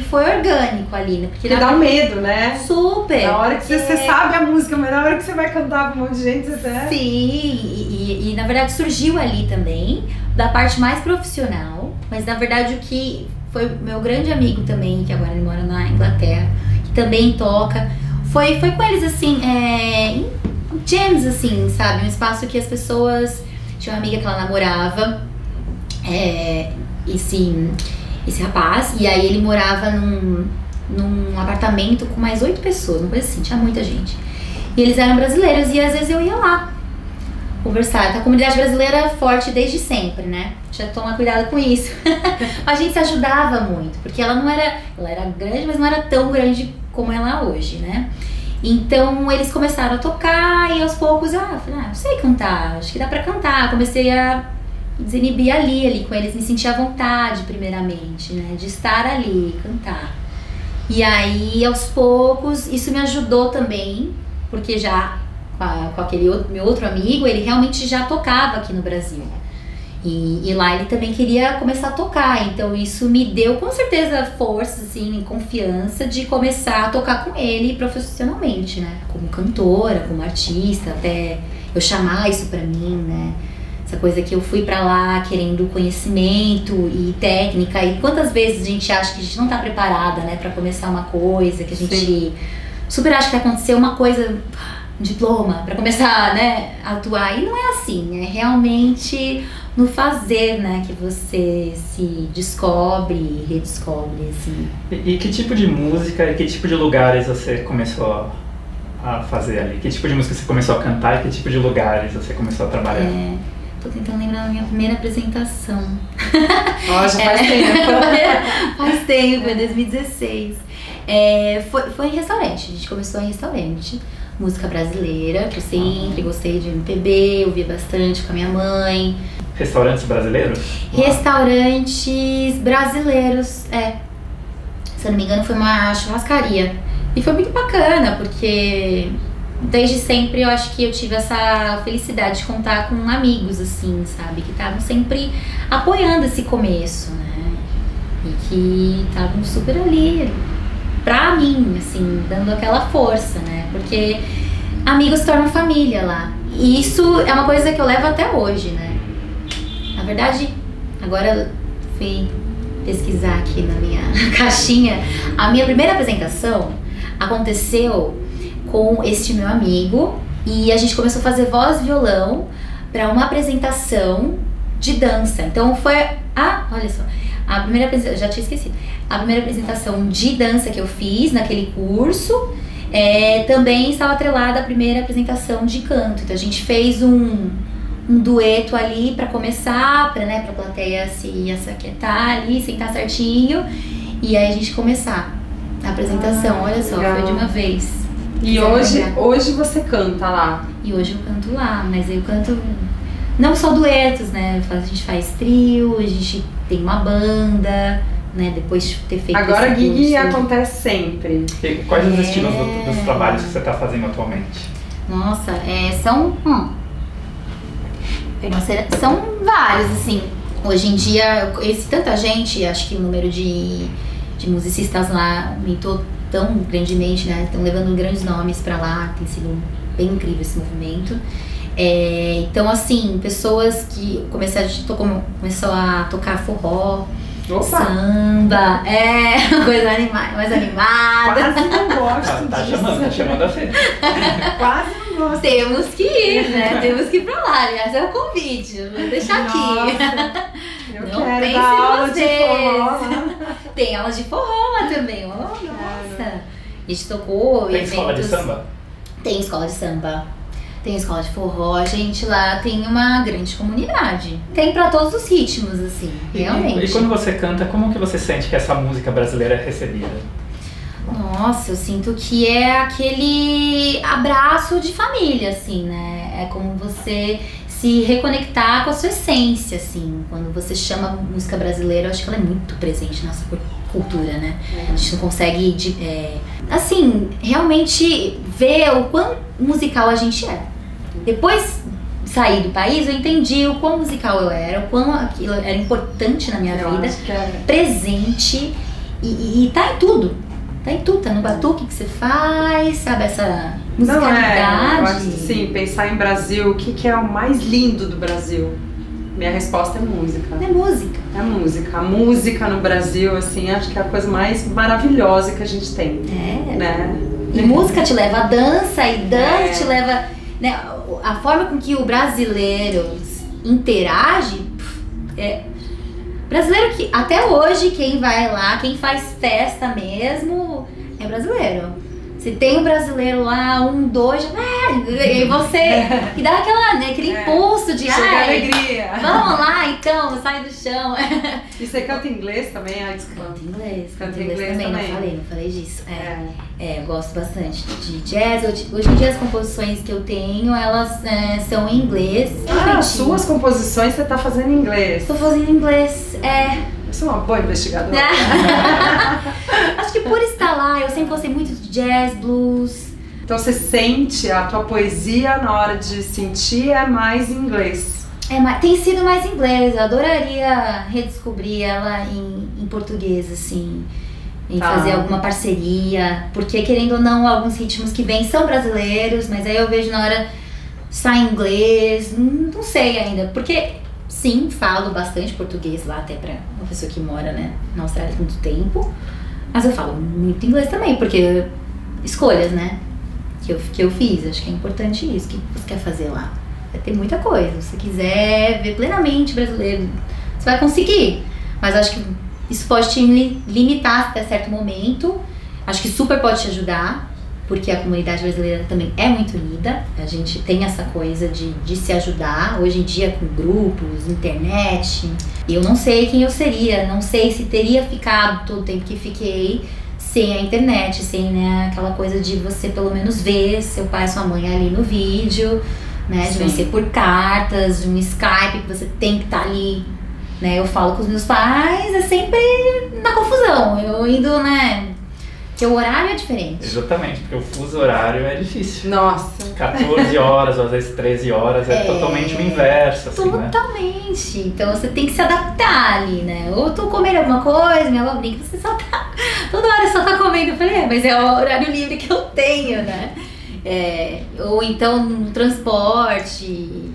Foi orgânico ali, né? Porque dá um medo, né? Super. Na hora que você sabe a música, mas na hora que você vai cantar com um monte de gente, você até... Sim, e na verdade surgiu ali também, da parte mais profissional, mas na verdade o que foi meu grande amigo também, que agora ele mora na Inglaterra, que também toca, foi com eles assim, em jams assim, sabe? Um espaço que as pessoas... Tinha uma amiga que ela namorava, esse rapaz, e aí ele morava num apartamento com mais 8 pessoas, uma coisa assim, tinha muita gente. E eles eram brasileiros e às vezes eu ia lá conversar. A comunidade brasileira é forte desde sempre, né? Já toma cuidado com isso. A gente se ajudava muito, porque ela era grande, mas não era tão grande como ela é hoje, né? Então eles começaram a tocar e aos poucos eu falei, eu sei cantar, acho que dá pra cantar. Comecei a desinibir ali com eles, me sentir à vontade primeiramente, né? De estar ali, cantar. E aí aos poucos isso me ajudou também, porque já com aquele meu outro amigo, ele realmente já tocava aqui no Brasil. E lá ele também queria começar a tocar, então isso me deu com certeza força, assim, confiança de começar a tocar com ele profissionalmente, né? Como cantora, como artista, até eu chamar isso pra mim, né? Essa coisa que eu fui pra lá querendo conhecimento e técnica, e quantas vezes a gente acha que a gente não tá preparada, né? Pra começar uma coisa, que a gente super acha que vai acontecer uma coisa... diploma, pra começar, né, a atuar, e não é assim, é realmente no fazer, né, que você se descobre e redescobre, assim. E que tipo de música e que tipo de lugares você começou a fazer ali? Que tipo de música você começou a cantar e que tipo de lugares você começou a trabalhar? Tô tentando lembrar da minha primeira apresentação. Ó, já faz tempo. Faz tempo, foi 2016. Foi em restaurante, a gente começou em restaurante. Música brasileira, que eu sempre gostei de MPB, ouvia bastante com a minha mãe. Restaurantes brasileiros? Restaurantes brasileiros, se eu não me engano foi uma churrascaria. E foi muito bacana, porque desde sempre eu acho que eu tive essa felicidade de contar com amigos, assim, sabe? Que estavam sempre apoiando esse começo, né? E que estavam super ali pra mim, assim, dando aquela força, né? Porque amigos tornam família lá. E isso é uma coisa que eu levo até hoje, né? Na verdade, agora eu fui pesquisar aqui na minha caixinha. A minha primeira apresentação aconteceu com este meu amigo e a gente começou a fazer voz e violão para uma apresentação de dança. Então foi... olha só. A primeira apresentação... Já tinha esquecido. A primeira apresentação de dança que eu fiz naquele curso também estava atrelada à primeira apresentação de canto. Então a gente fez um dueto ali para começar, pra plateia se aquietar ali, sentar certinho. E aí a gente começar a apresentação. Olha só, legal. Foi de uma vez. E hoje você canta lá? E hoje eu canto lá, mas eu canto não só duetos, né? A gente faz trio, a gente tem uma banda, né? Depois de ter feito agora esse gig curso. Acontece sempre. E quais os estilos dos trabalhos que você está fazendo atualmente? Nossa, são vários, assim. Hoje em dia, eu conheci tanta gente, acho que o número de musicistas lá aumentou tão grandemente, né? Estão levando grandes nomes pra lá, tem sido bem incrível esse movimento. Então, assim, pessoas que começou a tocar forró, Opa. samba, coisa mais animada. Quase não gosto Tá disso. chamando a Fê. Quase não gosto. Temos que ir, né? Temos que ir pra lá. Aliás, é o convite. Eu vou deixar aqui. Eu Não quero pense dar aula de vocês. forró lá. Tem aula de forró lá também. Nossa. A gente tocou Tem eventos. escola de samba? Tem escola de samba. Tem escola de forró. A gente lá tem uma grande comunidade. Tem pra todos os ritmos, assim. Realmente. E quando você canta, como que você sente que essa música brasileira é recebida? Nossa, eu sinto que é aquele abraço de família, assim, né? É como você se reconectar com a sua essência, assim. Quando você chama a música brasileira, eu acho que ela é muito presente na nossa cultura, né? A gente não consegue, assim, realmente ver o quão musical a gente é. Depois de sair do país, eu entendi o quão musical eu era, o quão aquilo era importante na minha vida, presente, e tá em tudo. Tá em tudo, tá no batuque que você faz, sabe, essa musicalidade. Eu acho que, sim, pensar em Brasil, o que é o mais lindo do Brasil? Minha resposta é música. É música. É música. A música no Brasil, assim, acho que é a coisa mais maravilhosa que a gente tem. Né? E música te leva à dança, e dança te leva... Né, a forma com que o brasileiro interage... Brasileiro que, até hoje, quem vai lá, quem faz festa mesmo, é brasileiro. Se tem um brasileiro lá, 1, 2, e você... E dá aquele impulso de... alegria. Vamos lá, então, sai do chão. E você canta inglês também? Canto inglês. Canta inglês também. Não falei disso. Eu gosto bastante de jazz. Hoje em dia as composições que eu tenho, elas são em inglês. Suas composições você tá fazendo em inglês? Tô fazendo em inglês, Eu sou uma boa investigadora. Acho que por estar lá, eu sempre gostei muito de jazz, blues. Então você sente a tua poesia na hora de sentir é mais em inglês? Tem sido mais em inglês. Eu adoraria redescobrir ela em português, assim. Em fazer alguma parceria. Porque, querendo ou não, alguns ritmos que vêm são brasileiros, mas aí eu vejo na hora sai em inglês. Não sei ainda. Porque... Sim, falo bastante português lá, até pra uma pessoa que mora, né, na Austrália há muito tempo. Mas eu falo muito inglês também, porque escolhas, né, que eu fiz. Acho que é importante isso. O que você quer fazer lá? Vai ter muita coisa. Se você quiser ver plenamente brasileiro, você vai conseguir. Mas acho que isso pode te limitar até certo momento. Acho que super pode te ajudar. Porque a comunidade brasileira também é muito unida, a gente tem essa coisa de se ajudar, hoje em dia com grupos, internet. Eu não sei quem eu seria, não sei se teria ficado todo o tempo que fiquei sem a internet, sem, né, aquela coisa de você pelo menos ver seu pai e sua mãe ali no vídeo, né, de você por cartas, de um Skype que você tem que estar ali, né, eu falo com os meus pais, é sempre na confusão, eu indo, né... Porque o horário é diferente. Exatamente, porque o fuso horário é difícil. Nossa. 14 horas, às vezes 13 horas, é totalmente o inverso, assim, totalmente. Né? Então você tem que se adaptar ali, né? Ou tô comendo alguma coisa, minha avó brinca, você só tá... Toda hora só tá comendo. Eu falei, mas é o horário livre que eu tenho, né? Ou então no transporte...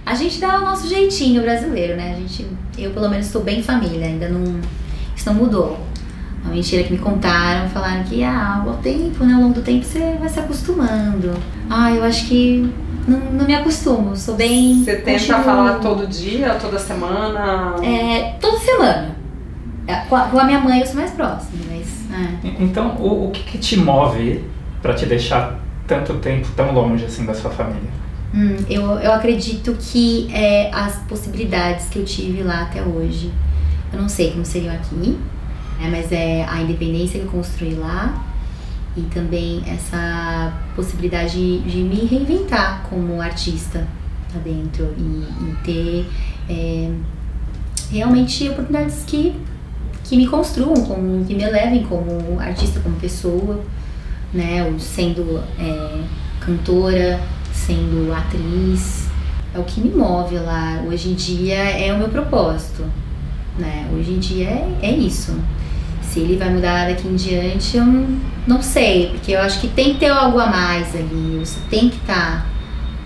A gente dá o nosso jeitinho brasileiro, né? Eu pelo menos estou bem família, ainda não... Isso não mudou. A mentira que me contaram, falaram que ao tempo, né, ao longo do tempo você vai se acostumando. Eu acho que não me acostumo, sou bem... Você tenta falar todo dia, toda semana? Toda semana. Com a minha mãe eu sou mais próxima, mas... Então, o que te move pra te deixar tanto tempo tão longe assim da sua família? Eu acredito que as possibilidades que eu tive lá até hoje. Eu não sei como seriam aqui. Mas é a independência que eu construí lá e também essa possibilidade de me reinventar como artista lá dentro e ter realmente oportunidades que me construam, que me elevem como artista, como pessoa, né? Sendo cantora, sendo atriz, é o que me move lá. Hoje em dia é o meu propósito, né? Hoje em dia é isso. Se ele vai mudar daqui em diante, eu não sei, porque eu acho que tem que ter algo a mais ali, você tem que estar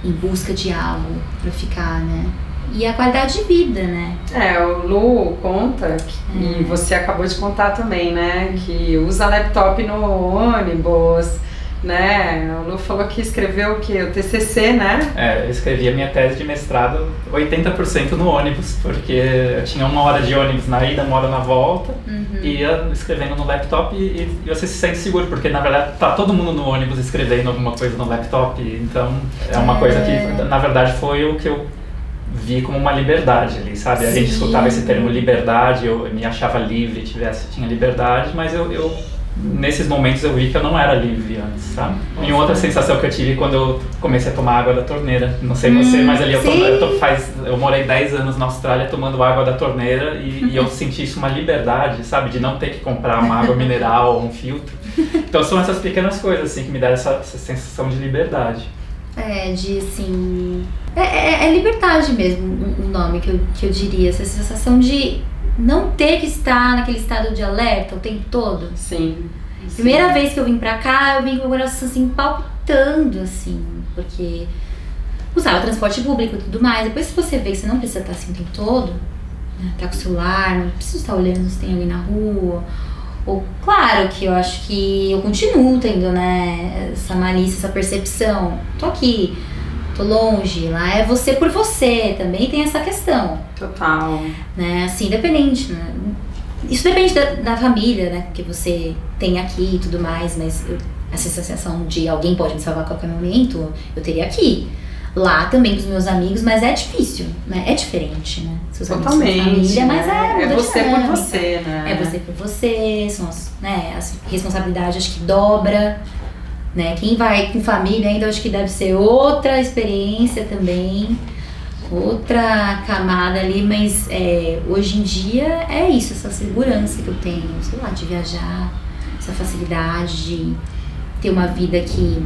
em busca de algo pra ficar, né? E a qualidade de vida, né? O Lu conta, e você acabou de contar também, né? Que usa laptop no ônibus, né? O Lu falou que escreveu o quê? O TCC, né? Eu escrevi a minha tese de mestrado 80% no ônibus, porque eu tinha 1 hora de ônibus na ida, 1 hora na volta, e ia escrevendo no laptop e você se sente seguro, porque na verdade tá todo mundo no ônibus escrevendo alguma coisa no laptop, então é uma coisa que na verdade foi o que eu vi como uma liberdade ali, sabe? A gente escutava esse termo liberdade, eu me achava livre, tinha liberdade, mas eu nesses momentos eu vi que eu não era livre antes, sabe? E outra sensação que eu tive quando eu comecei a tomar água da torneira. Não sei você, mas ali eu morei 10 anos na Austrália tomando água da torneira e eu senti isso uma liberdade, sabe? De não ter que comprar uma água mineral ou um filtro. Então são essas pequenas coisas assim que me deram essa sensação de liberdade. É liberdade mesmo o nome que eu diria, essa sensação de não ter que estar naquele estado de alerta o tempo todo. Sim. Primeira vez que eu vim pra cá, eu vim com o coração assim, palpitando, assim, porque usava transporte público e tudo mais. Depois se você vê que você não precisa estar assim o tempo todo, né, tá com o celular, não precisa estar olhando se tem alguém na rua. Ou, claro que eu acho que eu continuo tendo, né, essa malícia, essa percepção. Tô aqui, tô longe, lá é você por você, também tem essa questão. Total. Né, assim, dependente, né? Isso depende da família, né, que você tem aqui e tudo mais, mas essa sensação de alguém pode me salvar a qualquer momento, eu teria aqui. Lá também com os meus amigos, mas é difícil, né? É diferente, né? Seus totalmente. Amigos, família, mas é você por você, né? É você por você, são as responsabilidades acho que dobra, né? Quem vai com família ainda acho que deve ser outra experiência também, outra camada ali, mas hoje em dia é isso, essa segurança que eu tenho, sei lá, de viajar, essa facilidade de ter uma vida que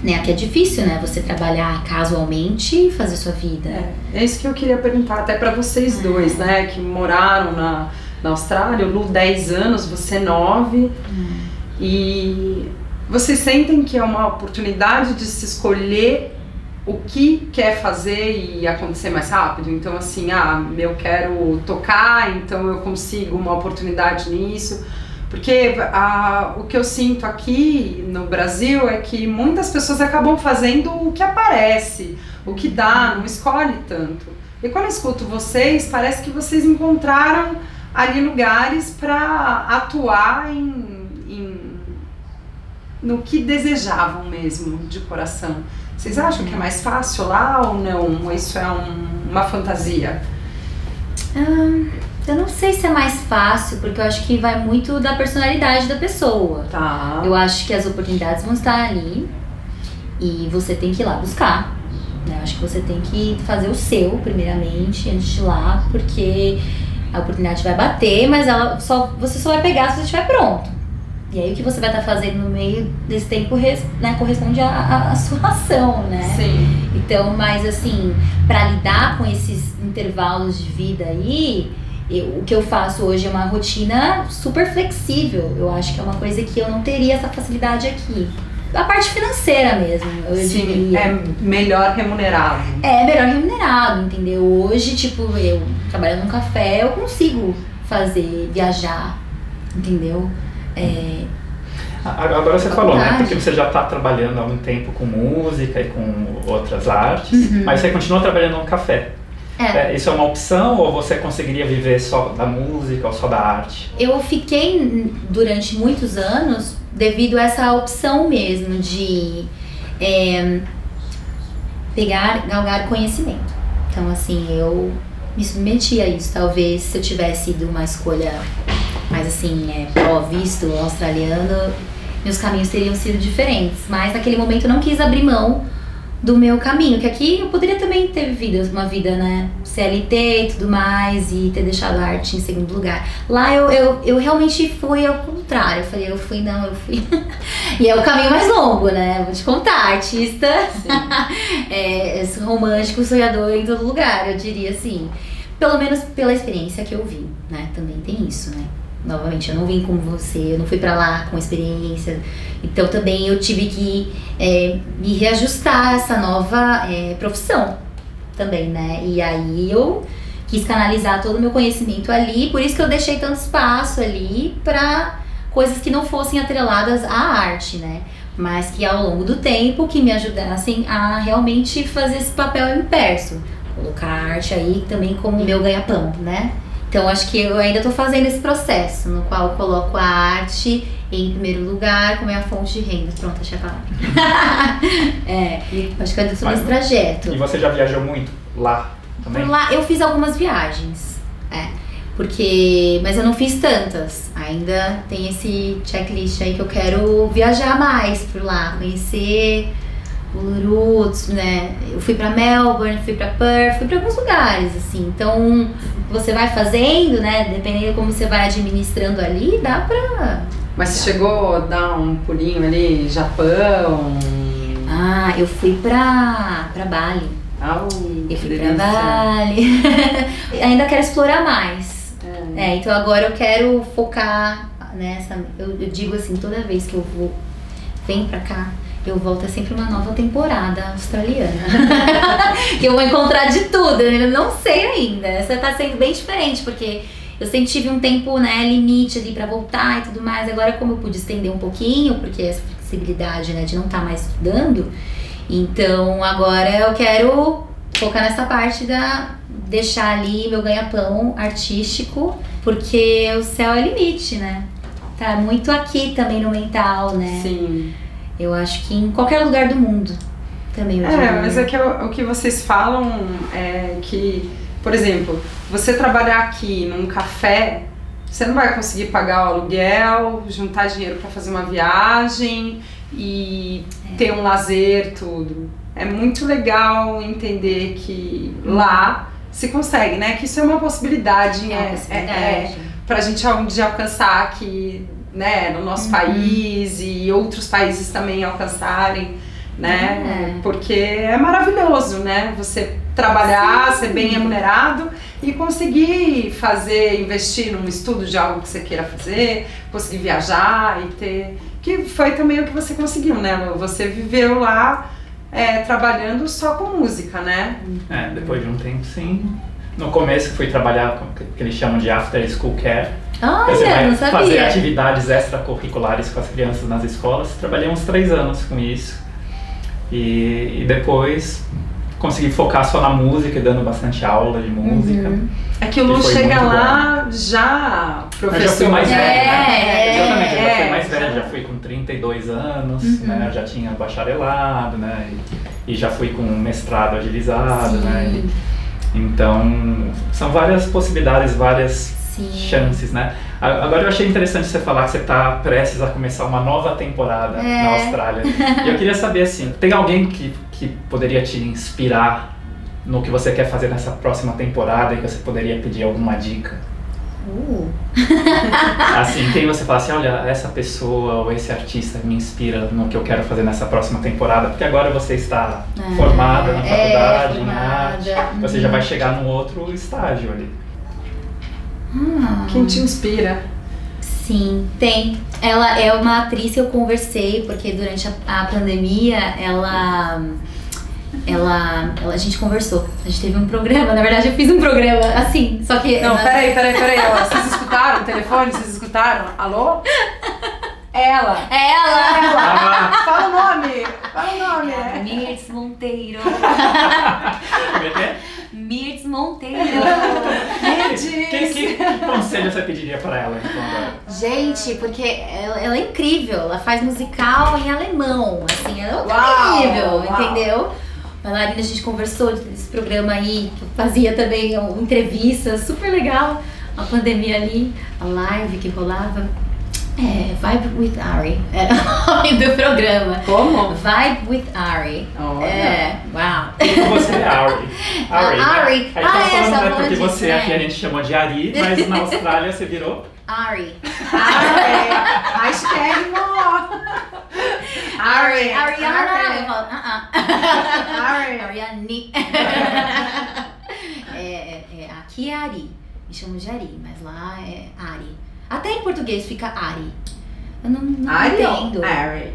é difícil, né? Você trabalhar casualmente e fazer sua vida. É isso que eu queria perguntar até pra vocês dois, né? Que moraram na Austrália, o Lu 10 anos, você 9. E vocês sentem que é uma oportunidade de se escolher o que quer fazer e acontecer mais rápido? Então assim, eu quero tocar, então eu consigo uma oportunidade nisso. Porque o que eu sinto aqui no Brasil é que muitas pessoas acabam fazendo o que aparece, o que dá, não escolhe tanto. E quando eu escuto vocês, parece que vocês encontraram ali lugares para atuar no que desejavam mesmo, de coração. Vocês acham que é mais fácil lá ou não? Isso é uma fantasia? Eu não sei se é mais fácil, porque eu acho que vai muito da personalidade da pessoa. Tá. Eu acho que as oportunidades vão estar ali e você tem que ir lá buscar. Né? Eu acho que você tem que fazer o seu, primeiramente, antes de ir lá, porque a oportunidade vai bater, mas você só vai pegar se você estiver pronto. E aí o que você vai estar fazendo no meio desse tempo, né, corresponde à sua ação, né? Sim. Então, mas assim, pra lidar com esses intervalos de vida aí, o que eu faço hoje é uma rotina super flexível. Eu acho que é uma coisa que eu não teria essa facilidade aqui. A parte financeira mesmo, eu diria. É melhor remunerado. É melhor remunerado, entendeu? Hoje, tipo, eu trabalhando num café, eu consigo viajar, entendeu? Agora você falou, né? Porque você já está trabalhando há um tempo com música e com outras artes, mas você continua trabalhando num café. Isso é uma opção ou você conseguiria viver só da música ou só da arte? Eu fiquei durante muitos anos devido a essa opção mesmo de galgar conhecimento. Então assim, eu me submeti a isso. Talvez se eu tivesse ido uma escolha mais assim, visto australiano, meus caminhos teriam sido diferentes. Mas naquele momento eu não quis abrir mão do meu caminho, que aqui eu poderia também ter vivido uma vida, né, CLT e tudo mais, e ter deixado a arte em segundo lugar. Lá eu realmente fui ao contrário, eu fui. E é o caminho mais longo, né, vou te contar, artista, romântico, sonhador em todo lugar, eu diria assim. Pelo menos pela experiência que eu vi, né, também tem isso, né. Novamente, eu não vim como você, eu não fui pra lá com experiência, então também eu tive que me reajustar a essa nova profissão também, né? E aí eu quis canalizar todo o meu conhecimento ali, por isso que eu deixei tanto espaço ali pra coisas que não fossem atreladas à arte, né? Mas que ao longo do tempo que me ajudassem a realmente fazer esse papel imperso, colocar a arte aí também como meu ganha-pão, né? Então acho que eu ainda estou fazendo esse processo, no qual eu coloco a arte em primeiro lugar como é a fonte de renda. Pronto, achei a palavra. Acho que eu estou nesse trajeto. E você já viajou muito lá também? Por lá eu fiz algumas viagens. Mas eu não fiz tantas. Ainda tem esse checklist aí que eu quero viajar mais por lá, conhecer Uluru, né? Eu fui pra Melbourne, fui pra Perth, fui pra alguns lugares, assim. Então, você vai fazendo, né? Dependendo de como você vai administrando ali, dá pra... Mas você chegou a dar um pulinho ali, Japão? Ah, eu fui pra Bali. Eu fui pra Bali. Ainda quero explorar mais. Então agora eu quero focar nessa... Eu digo assim, toda vez que eu venho pra cá, eu volto, é sempre uma nova temporada australiana. Que eu vou encontrar de tudo, eu não sei ainda. Essa tá sendo bem diferente, porque eu sempre tive um tempo, né, limite ali pra voltar e tudo mais. Agora, como eu pude estender um pouquinho, porque essa flexibilidade, né, de não estar mais estudando, então agora eu quero focar nessa parte deixar ali meu ganha-pão artístico, porque o céu é limite, né? Tá muito aqui também no mental, né? Sim. Eu acho que em qualquer lugar do mundo também. Mas é que o que vocês falam é que, por exemplo, você trabalhar aqui num café, você não vai conseguir pagar o aluguel, juntar dinheiro para fazer uma viagem e ter um lazer, tudo. É muito legal entender que lá se consegue, né? Que isso é uma possibilidade, pra gente um dia alcançar aqui, né, no nosso país e outros países também alcançarem, né? Porque é maravilhoso, né? Você trabalhar, ser bem remunerado e conseguir investir num estudo de algo que você queira fazer, conseguir viajar e ter... Que foi também o que você conseguiu, né? Você viveu lá trabalhando só com música, né? Depois de um tempo, sim. No começo fui trabalhar com o que eles chamam de After School Care. Você vai não sabia. fazer atividades extracurriculares com as crianças nas escolas. Trabalhei uns 3 anos com isso. E depois consegui focar só na música e dando bastante aula de música. É que o Lu chega lá já professor. Eu já fui mais velho, né? Exatamente, eu já fui mais já. velho, já fui com 32 anos, né? Eu já tinha bacharelado, né? E já fui com mestrado agilizado, né? Então, são várias possibilidades, várias chances, né? Agora eu achei interessante você falar que você está prestes a começar uma nova temporada na Austrália. E eu queria saber, assim, tem alguém que poderia te inspirar no que você quer fazer nessa próxima temporada e que você poderia pedir alguma dica? Assim, quem você fala assim, olha, essa pessoa ou esse artista me inspira no que eu quero fazer nessa próxima temporada, porque agora você está formada na faculdade, em arte, você já vai chegar num outro estágio ali. Quem te inspira? Sim, tem. Ela é uma atriz que eu conversei, porque durante a pandemia a gente conversou. A gente teve um programa, na verdade eu fiz um programa assim, só que... Não, peraí, ó, vocês escutaram o telefone? Vocês escutaram? Alô? Ela! Fala o nome! Mirtz Monteiro. Como é que é? Mirtz Monteiro. Que conselho você pediria para ela, então, agora? Gente, porque ela é incrível, ela faz musical em alemão, assim, ela é incrível, entendeu? Bailarina, a gente conversou desse programa aí, que eu fazia também entrevistas, super legal. A pandemia ali, a live que rolava. Vibe with Ari, era o nome do programa. Como? Vibe with Ari. Uau. Você é Ari. Ari. Aí tá falando, né, porque você aqui a gente chama de Ari, mas na Austrália você virou? Ari. Hashtag Ariana. Eu falo, Ari. Aqui é Ari. Me chamam de Ari, mas lá é Ari. Até em português fica Ari. Eu não entendo. Ari.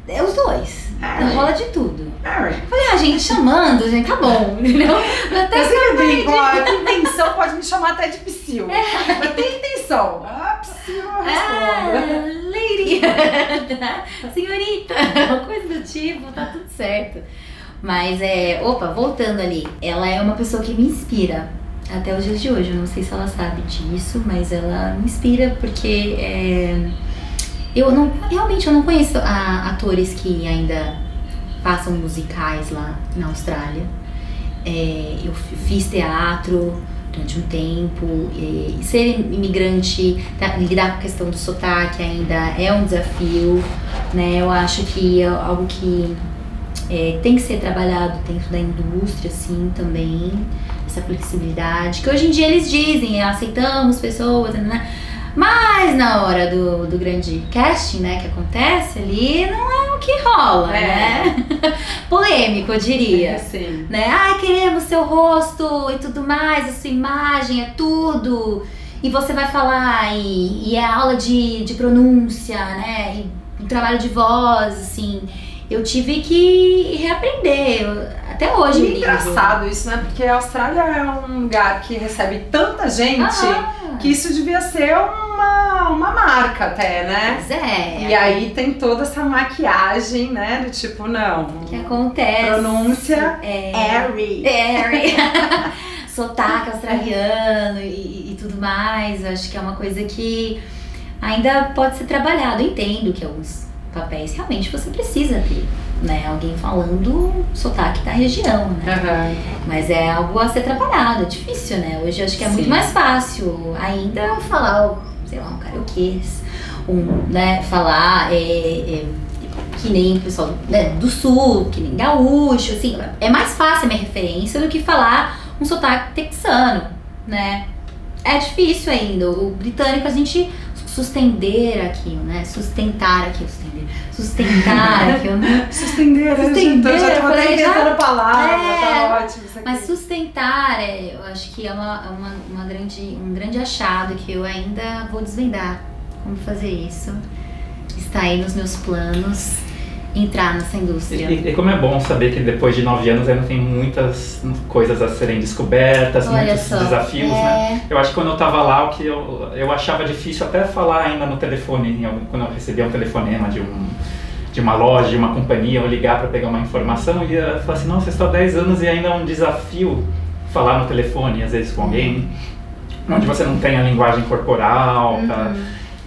É os dois. Ari. Rola de tudo. Ari. Falei, gente, chamando, gente, tá bom, entendeu? Até eu sempre brinco, tem intenção, pode me chamar até de Psyu. Mas tem intenção. Psyu, eu respondo. Lady. Senhorita. Uma coisa do tipo, tá tudo certo. Mas voltando ali, ela é uma pessoa que me inspira. Até os dias de hoje, eu não sei se ela sabe disso, mas ela me inspira porque realmente eu não conheço atores que ainda façam musicais lá na Austrália. Eu fiz teatro durante um tempo, e ser imigrante, lidar com a questão do sotaque ainda é um desafio, né? Eu acho que é algo que tem que ser trabalhado dentro da indústria, assim, também, essa flexibilidade, que hoje em dia eles dizem, aceitamos pessoas, né? Mas na hora do grande casting, né, que acontece ali, não é o que rola, né? Polêmico, eu diria. Sim. Né? Ai, queremos seu rosto e tudo mais, a sua imagem, é tudo. E você vai falar, e é aula de pronúncia, né? E um trabalho de voz, assim. Eu tive que reaprender, até hoje. E engraçado isso, né? Porque a Austrália é um lugar que recebe tanta gente que isso devia ser uma marca até, né? Pois é. E aí tem toda essa maquiagem, né? Do tipo, não. O que acontece? Pronúncia airy. Sotaque australiano e tudo mais. Eu acho que é uma coisa que ainda pode ser trabalhado. Eu entendo que alguns papéis realmente você precisa ter, né? Alguém falando sotaque da região, né? Mas é algo a ser trabalhado, é difícil, né? Hoje eu acho que é muito mais fácil ainda falar, sei lá, um karaokês, né? Falar que nem o pessoal, né, do sul, que nem gaúcho, assim, é mais fácil a minha referência do que falar um sotaque texano, né? É difícil ainda. O britânico a gente sustentar aquilo, né? Sustentar aquilo, né? Eu já tô até inventando palavra, tá ótimo isso aqui. Mas sustentar, eu acho que é um grande achado que eu ainda vou desvendar como fazer isso. Está aí nos meus planos entrar nessa indústria. E como é bom saber que depois de 9 anos ainda tem muitas coisas a serem descobertas, muitos desafios, né? Eu acho que quando eu tava lá, o que eu achava difícil até falar ainda no telefone, quando eu recebia um telefonema de uma loja, de uma companhia, eu ligar para pegar uma informação e ia falar assim, nossa, eu estou há 10 anos e ainda é um desafio falar no telefone, às vezes com alguém, onde você não tem a linguagem corporal, tá?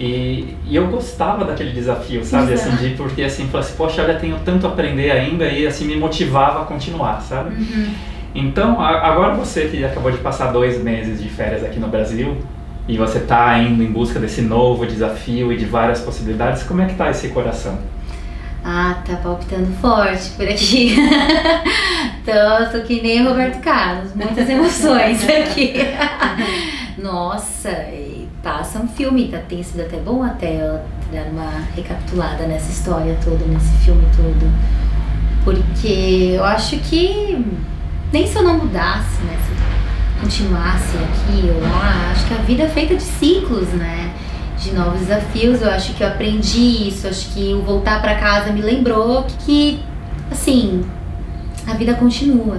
E eu gostava daquele desafio, sabe? Assim, porque assim, falei assim, poxa, olha, tenho tanto a aprender ainda e assim me motivava a continuar, sabe? Então, agora você que acabou de passar 2 meses de férias aqui no Brasil e você tá indo em busca desse novo desafio e de várias possibilidades, como é que tá esse coração? Tá palpitando forte por aqui. Tô que nem Roberto Carlos, muitas emoções aqui. Nossa, passa um filme, tem sido até bom até dar uma recapitulada nessa história toda, nesse filme todo. Porque eu acho que nem se eu não mudasse, né, se eu continuasse aqui ou lá, acho que a vida é feita de ciclos, né? De novos desafios. Eu acho que eu aprendi isso, acho que o voltar pra casa me lembrou que, assim, a vida continua,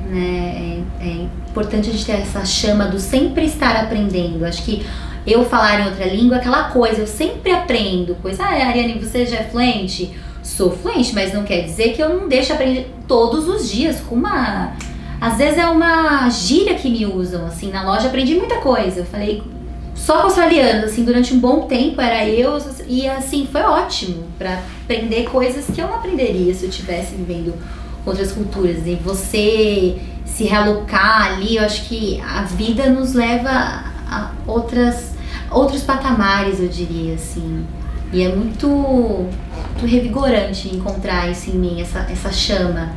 né? É importante a gente ter essa chama do sempre estar aprendendo. Acho que eu falar em outra língua é aquela coisa, eu sempre aprendo coisa. Ariane, você já é fluente? Sou fluente, mas não quer dizer que eu não deixo aprender todos os dias com uma... Às vezes é uma gíria que me usam, assim, na loja aprendi muita coisa. Eu falei só com australianos, assim, durante um bom tempo era eu, e assim, foi ótimo pra aprender coisas que eu não aprenderia se eu estivesse vivendo outras culturas. E você se realocar ali, eu acho que a vida nos leva a outros patamares, eu diria, assim. E é muito revigorante encontrar isso em mim, essa chama,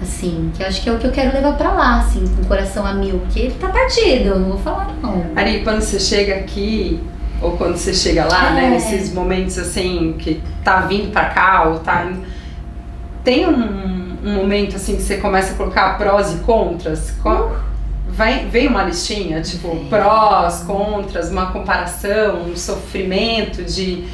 assim, que eu acho que é o que eu quero levar pra lá, assim, com o coração a mil, porque ele tá partido, eu não vou falar não. Ari, quando você chega aqui, ou quando você chega lá, né, nesses momentos assim, que tá vindo pra cá, ou tá indo, tem um momento assim que você começa a colocar prós e contras? Vem uma listinha, tipo, prós, contras, uma comparação, um sofrimento de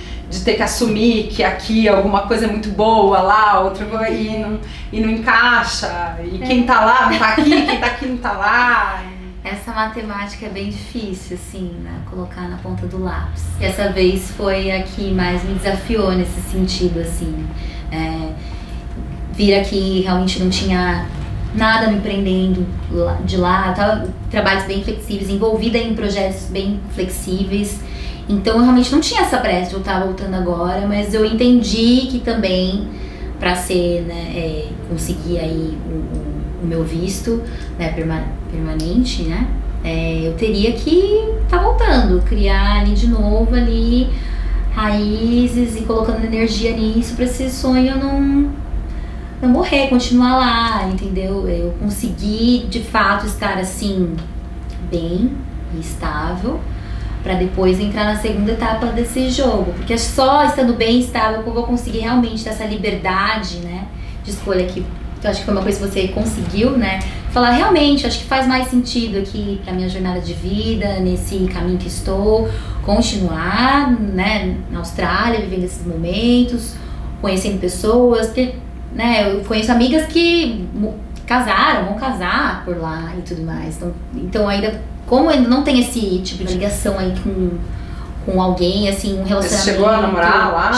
ter que assumir que aqui alguma coisa é muito boa, lá outra coisa e não encaixa, e quem tá lá não tá aqui, quem tá aqui não tá lá. Essa matemática é bem difícil, assim, né, colocar na ponta do lápis. E essa vez foi a que mais me desafiou nesse sentido, assim. Vir aqui realmente não tinha nada me prendendo de lá, tava trabalhos bem flexíveis, envolvida em projetos bem flexíveis. Então eu realmente não tinha essa pressa de eu estar voltando agora, mas eu entendi que também para ser, conseguir aí o meu visto, né, permanente, né, eu teria que tá voltando, criar ali de novo ali raízes e colocando energia nisso para esse sonho não morrer, continuar lá, entendeu? Eu consegui de fato estar assim bem e estável para depois entrar na segunda etapa desse jogo, porque só estando bem estável que eu vou conseguir realmente ter essa liberdade, né, de escolha que eu acho que foi uma coisa que você conseguiu, né? Falar realmente, acho que faz mais sentido aqui pra minha jornada de vida, nesse caminho que estou, continuar, né, na Austrália, vivendo esses momentos, conhecendo pessoas, porque, né, eu conheço amigas que casaram, vão casar por lá e tudo mais. Então ainda, como ainda não tem esse tipo de ligação aí com alguém, assim, um relacionamento. Você chegou a namorar lá?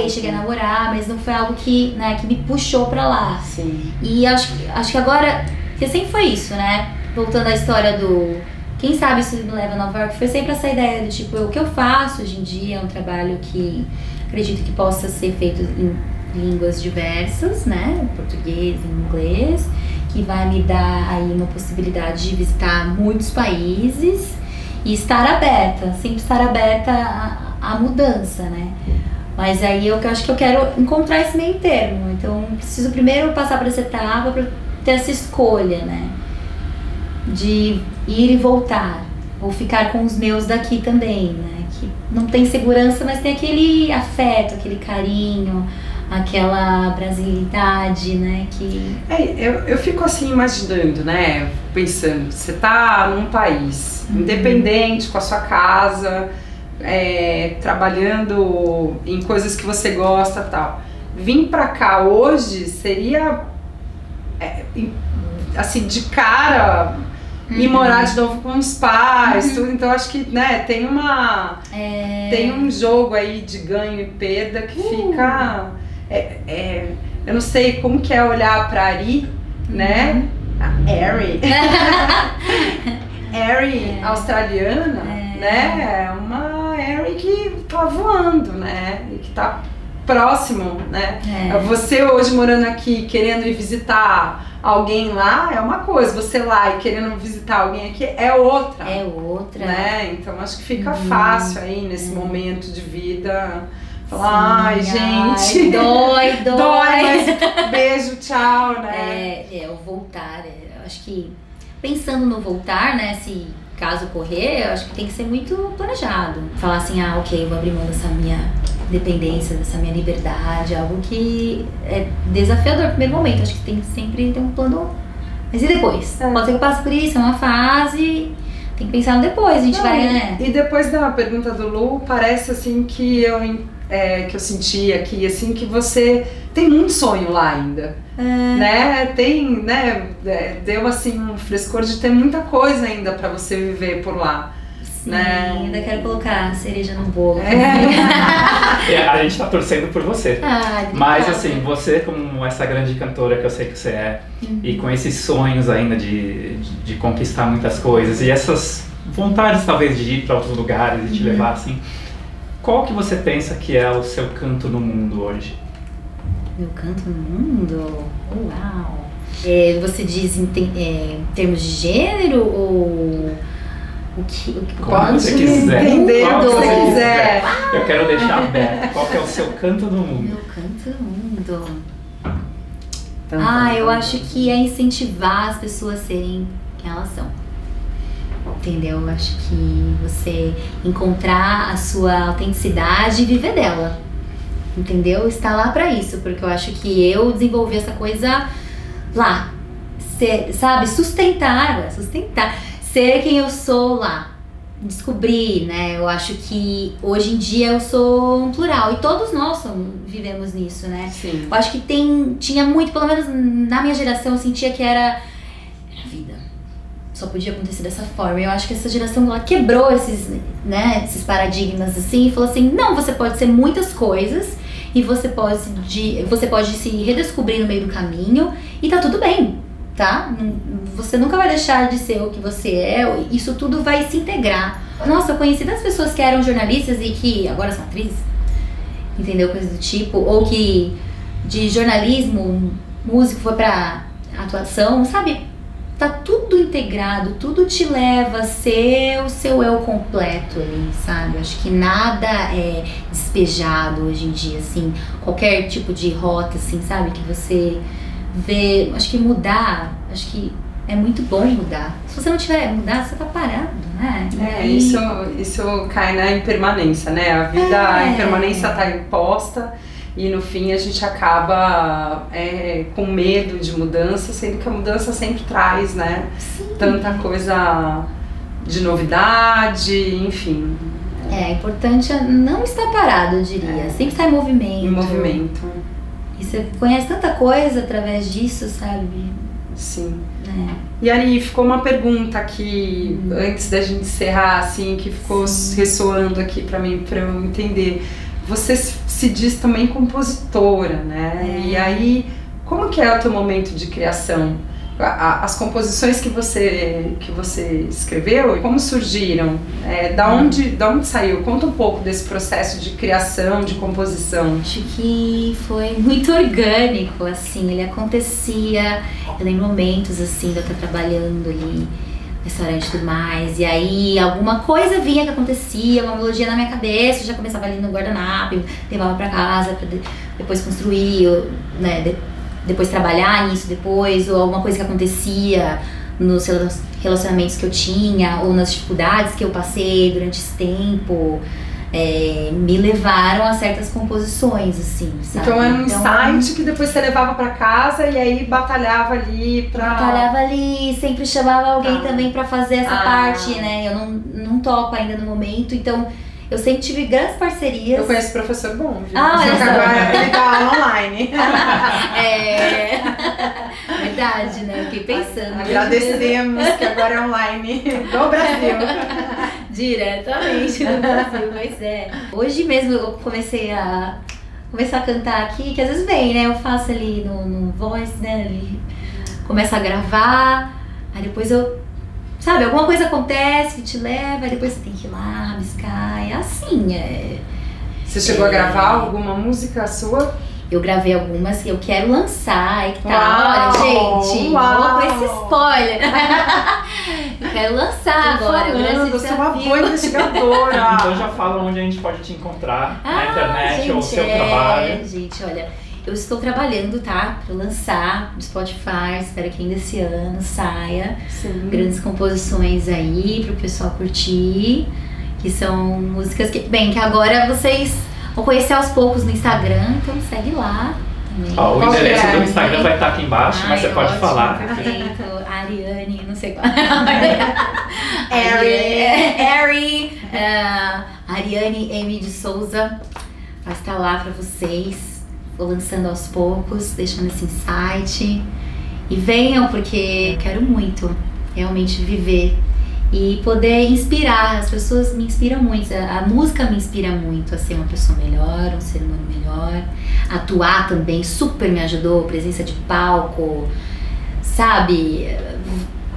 Cheguei a namorar, mas não foi algo que, né, que me puxou pra lá. Sim. E acho que agora, porque sempre foi isso, né? Voltando à história do quem sabe isso me leva a Nova York, foi sempre essa ideia do tipo, o que eu faço hoje em dia é um trabalho que acredito que possa ser feito em línguas diversas, né? Português, inglês, que vai me dar aí uma possibilidade de visitar muitos países. E estar aberta, sempre estar aberta à mudança, né? Mas aí eu acho que eu quero encontrar esse meio termo. Então, preciso primeiro passar por essa etapa para ter essa escolha, né? De ir e voltar. Ou ficar com os meus daqui também, né? Que não tem segurança, mas tem aquele afeto, aquele carinho, aquela brasilidade, né? Que... eu fico assim imaginando, né? Pensando, você tá num país independente, com a sua casa, trabalhando em coisas que você gosta e tal. Vir pra cá hoje seria, assim, de cara, ir morar de novo com os pais, tudo. Então acho que, né, tem um jogo aí de ganho e perda que fica... eu não sei como que é olhar pra Ari, né? A Ari australiana, né? É uma Ari que tá voando, né? E que tá próximo, né? Você hoje morando aqui, querendo ir visitar alguém lá, é uma coisa. Você lá e querendo visitar alguém aqui é outra. É outra. Né? Então acho que fica fácil aí nesse momento de vida... Falar, ai, gente, dói, mas beijo, tchau, né? O voltar, eu acho que pensando no voltar, né, se caso ocorrer, eu acho que tem que ser muito planejado. Falar assim, ok, eu vou abrir mão dessa minha dependência, dessa minha liberdade, algo que é desafiador no primeiro momento, acho que tem que sempre ter um plano. Mas e depois? Pode ser que eu passe por isso, é uma fase... Tem que pensar no depois, a gente vai, né? E depois da pergunta do Lu, parece assim que eu senti aqui, assim, que você tem muito sonho lá ainda, né? Tem, né? Deu assim um frescor de ter muita coisa ainda pra você viver por lá. Sim, né? ainda quero colocar cereja no bolo. A gente tá torcendo por você. Mas assim, você como essa grande cantora que eu sei que você é, e com esses sonhos ainda de conquistar muitas coisas, e essas vontades talvez de ir para outros lugares e te levar assim, qual que você pensa que é o seu canto no mundo hoje? Meu canto no mundo? Uau! Você diz em termos de gênero ou... Pode você quiser. Entender o que você quiser. Eu quero deixar aberto. Qual que é o seu canto no mundo? Meu canto no mundo. Eu acho que é incentivar as pessoas a serem quem elas são. Entendeu? Eu acho que você encontrar a sua autenticidade e viver dela. Entendeu? Está lá pra isso, porque eu acho que eu desenvolvi essa coisa lá. Sabe? Sustentar. Ser quem eu sou lá, descobrir, né? Eu acho que hoje em dia eu sou um plural e todos nós vivemos nisso, né? Sim. Eu acho que tinha muito, pelo menos na minha geração, eu sentia que era vida. Só podia acontecer dessa forma. Eu acho que essa geração ela quebrou esses paradigmas assim e falou assim: não, você pode ser muitas coisas e você pode se redescobrir no meio do caminho e tá tudo bem. Tá? Você nunca vai deixar de ser o que você é, isso tudo vai se integrar. Nossa, eu conheci das pessoas que eram jornalistas e que agora são atrizes, entendeu? Coisa do tipo, ou que de jornalismo, músico foi pra atuação, sabe? tá tudo integrado, tudo te leva a ser o seu eu completo ali, sabe? Acho que nada é despejado hoje em dia, assim, qualquer tipo de rota, assim, sabe? Que você vê, acho que mudar, acho que é muito bom mudar. Se você não tiver mudar, você tá parado, né? Isso cai na impermanência, né? A vida, a impermanência tá imposta. E no fim a gente acaba com medo de mudança, sendo que a mudança sempre traz, né? Sim. Tanta coisa de novidade, enfim. É importante não estar parado, eu diria. Sempre estar em movimento. Em movimento. E você conhece tanta coisa através disso, sabe? Sim. E aí ficou uma pergunta aqui, antes da gente encerrar, assim, que ficou ressoando aqui pra mim, pra eu entender. Você se diz também compositora, né? E aí, como que é o teu momento de criação? As composições que você escreveu, como surgiram? Da onde saiu? Conta um pouco desse processo de criação, de composição. Acho que foi muito orgânico, assim, ele acontecia, eu lembro momentos, assim, de eu estar trabalhando ali, restaurante e tudo mais, e aí alguma coisa vinha que acontecia, uma melodia na minha cabeça, eu já começava ali no guardanapo, levava pra casa pra depois construir, né, depois trabalhar nisso depois, ou alguma coisa que acontecia nos relacionamentos que eu tinha, ou nas dificuldades que eu passei durante esse tempo, me levaram a certas composições, assim, sabe? Então era um insight que depois você levava pra casa e aí batalhava ali pra... Batalhava ali, sempre chamava alguém também pra fazer essa parte, né? Eu não toco ainda no momento, então eu sempre tive grandes parcerias. Eu conheço professor bom, viu? Olha só. Agora ele tá online. Verdade, né? Fiquei pensando. Agradecemos que agora é online do Brasil. Diretamente do Brasil, pois é. Hoje mesmo eu comecei a cantar aqui, que às vezes vem, né? Eu faço ali no voice, né? Ali, começo a gravar, aí depois sabe, alguma coisa acontece que te leva, aí depois você tem que ir lá, rabiscar, é assim, Você chegou a gravar alguma música sua? Eu gravei algumas que eu quero lançar, e que tá, olha, gente, vou com esse spoiler. Eu quero lançar agora. Eu sou uma boa investigadora. Então já fala onde a gente pode te encontrar na internet, gente, ou o seu trabalho. Gente, olha, eu estou trabalhando, tá? Pra lançar no Spotify, espero que ainda esse ano saia. Sim. Grandes composições aí pro pessoal curtir, que são músicas que agora vocês vão conhecer aos poucos no Instagram, então segue lá também. O endereço do Instagram vai estar aqui embaixo, mas você pode falar. Perfeito, Ariane, não sei qual. Ariane M. de Souza vai estar lá pra vocês. Vou lançando aos poucos, deixando esse insight. E venham, porque eu quero muito realmente viver e poder inspirar. As pessoas me inspiram muito, a música me inspira muito a ser uma pessoa melhor, um ser humano melhor. Atuar também super me ajudou, presença de palco, sabe?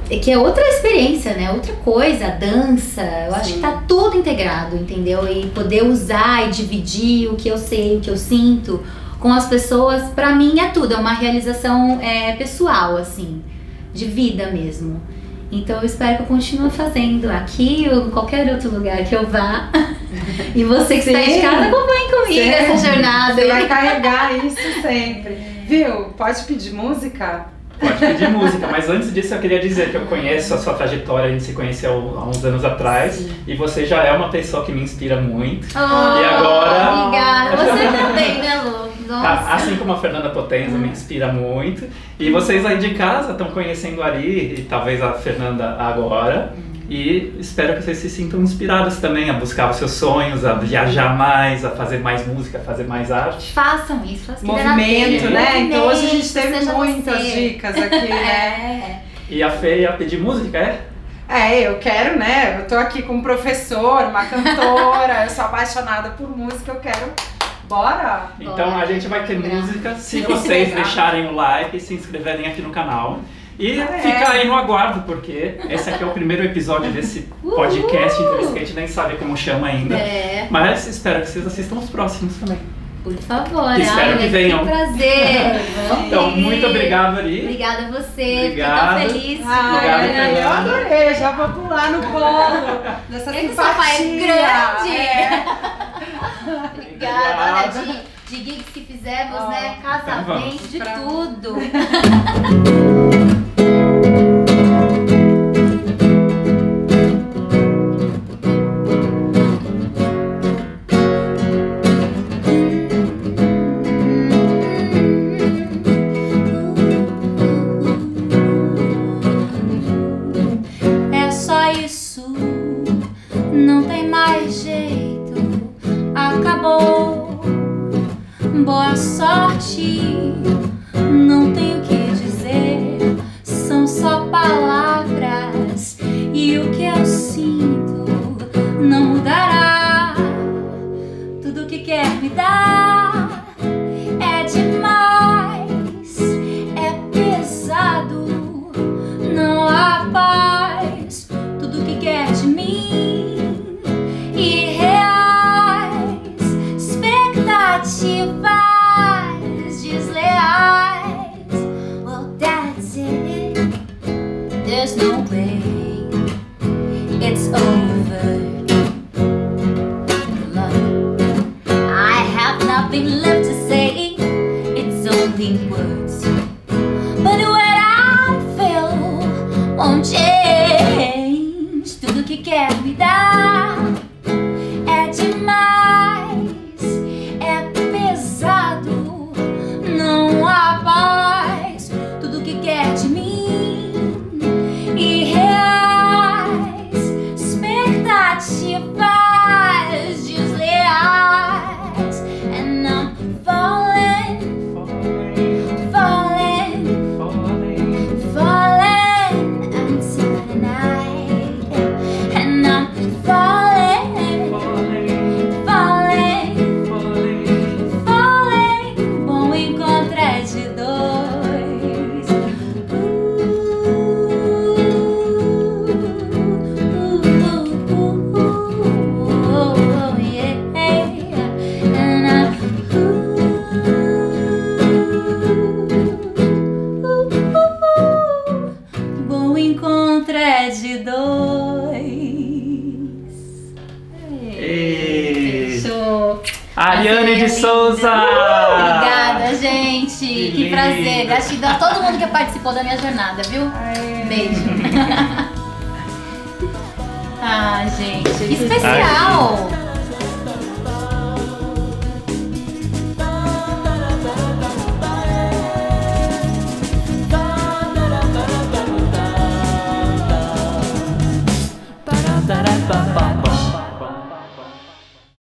Que é outra experiência, né? Outra coisa, a dança. Eu acho que tá tudo integrado, entendeu? E poder usar e dividir o que eu sei, o que eu sinto com as pessoas, pra mim é tudo. É uma realização pessoal, assim, de vida mesmo. Então eu espero que eu continue fazendo aqui ou em qualquer outro lugar que eu vá. E você que está de casa, acompanhe comigo essa jornada. Você vai carregar isso sempre. Viu? Pode pedir música? Pode pedir música, mas antes disso eu queria dizer que eu conheço a sua trajetória, a gente se conheceu há uns anos atrás. Sim. E você já é uma pessoa que me inspira muito. E agora... Obrigada, você também, né, Lu? Nossa. Assim como a Fernanda Potenza me inspira muito. E vocês aí de casa estão conhecendo a Ari e talvez a Fernanda agora. E espero que vocês se sintam inspirados também a buscar os seus sonhos, a viajar mais, a fazer mais música, a fazer mais arte. Façam isso, façam movimento, né? Então hoje a gente teve muitas dicas aqui, né? E a Fê ia pedir música, eu quero, né? Eu tô aqui com um professor, uma cantora, eu sou apaixonada por música, eu quero... Bora! Então a gente vai ter música se vocês deixarem o like e se inscreverem aqui no canal. E fica aí no aguardo, porque esse aqui é o primeiro episódio desse podcast, então a gente nem sabe como chama ainda. Mas espero que vocês assistam os próximos também. Por favor, Espero que venham. Que prazer. Então, muito obrigado, Ari. Obrigada a você. Obrigado. Fiquei tão feliz. Obrigado, Eu adorei, já vou pular no colo dessa Esse simpatia. sofá é grande. É. Obrigada. Olha, de gigs que fizemos, né? Casamento, de Pra- tudo. É só isso, não tem mais jeito, acabou. Boa sorte, não tenho o que dizer, são só palavras e o que eu sinto não mudará. Tudo que quer me dar é demais, é pesado, não há paz. Tudo que quer de mim, irreais, expectativas desleais. Well, that's it, there's no way it's over. Love, I have nothing left to say, it's only words, but what I feel won't change. Tudo que quer me dar é demais, é pesado, não há paz. Tudo que quer de mim, irreais, expectativas desleais. And I'm falling, falling, falling until the night. And I'm falling, falling, falling. Bom encontro é de dois. Yeah. And I'm bom encontro é de dois. Ei. Fechou. Ariane de Souza! Obrigada, gente. Que lindo. prazer. Gratidão a todo mundo que participou da minha jornada, viu? Beijo. Ah, gente, que especial.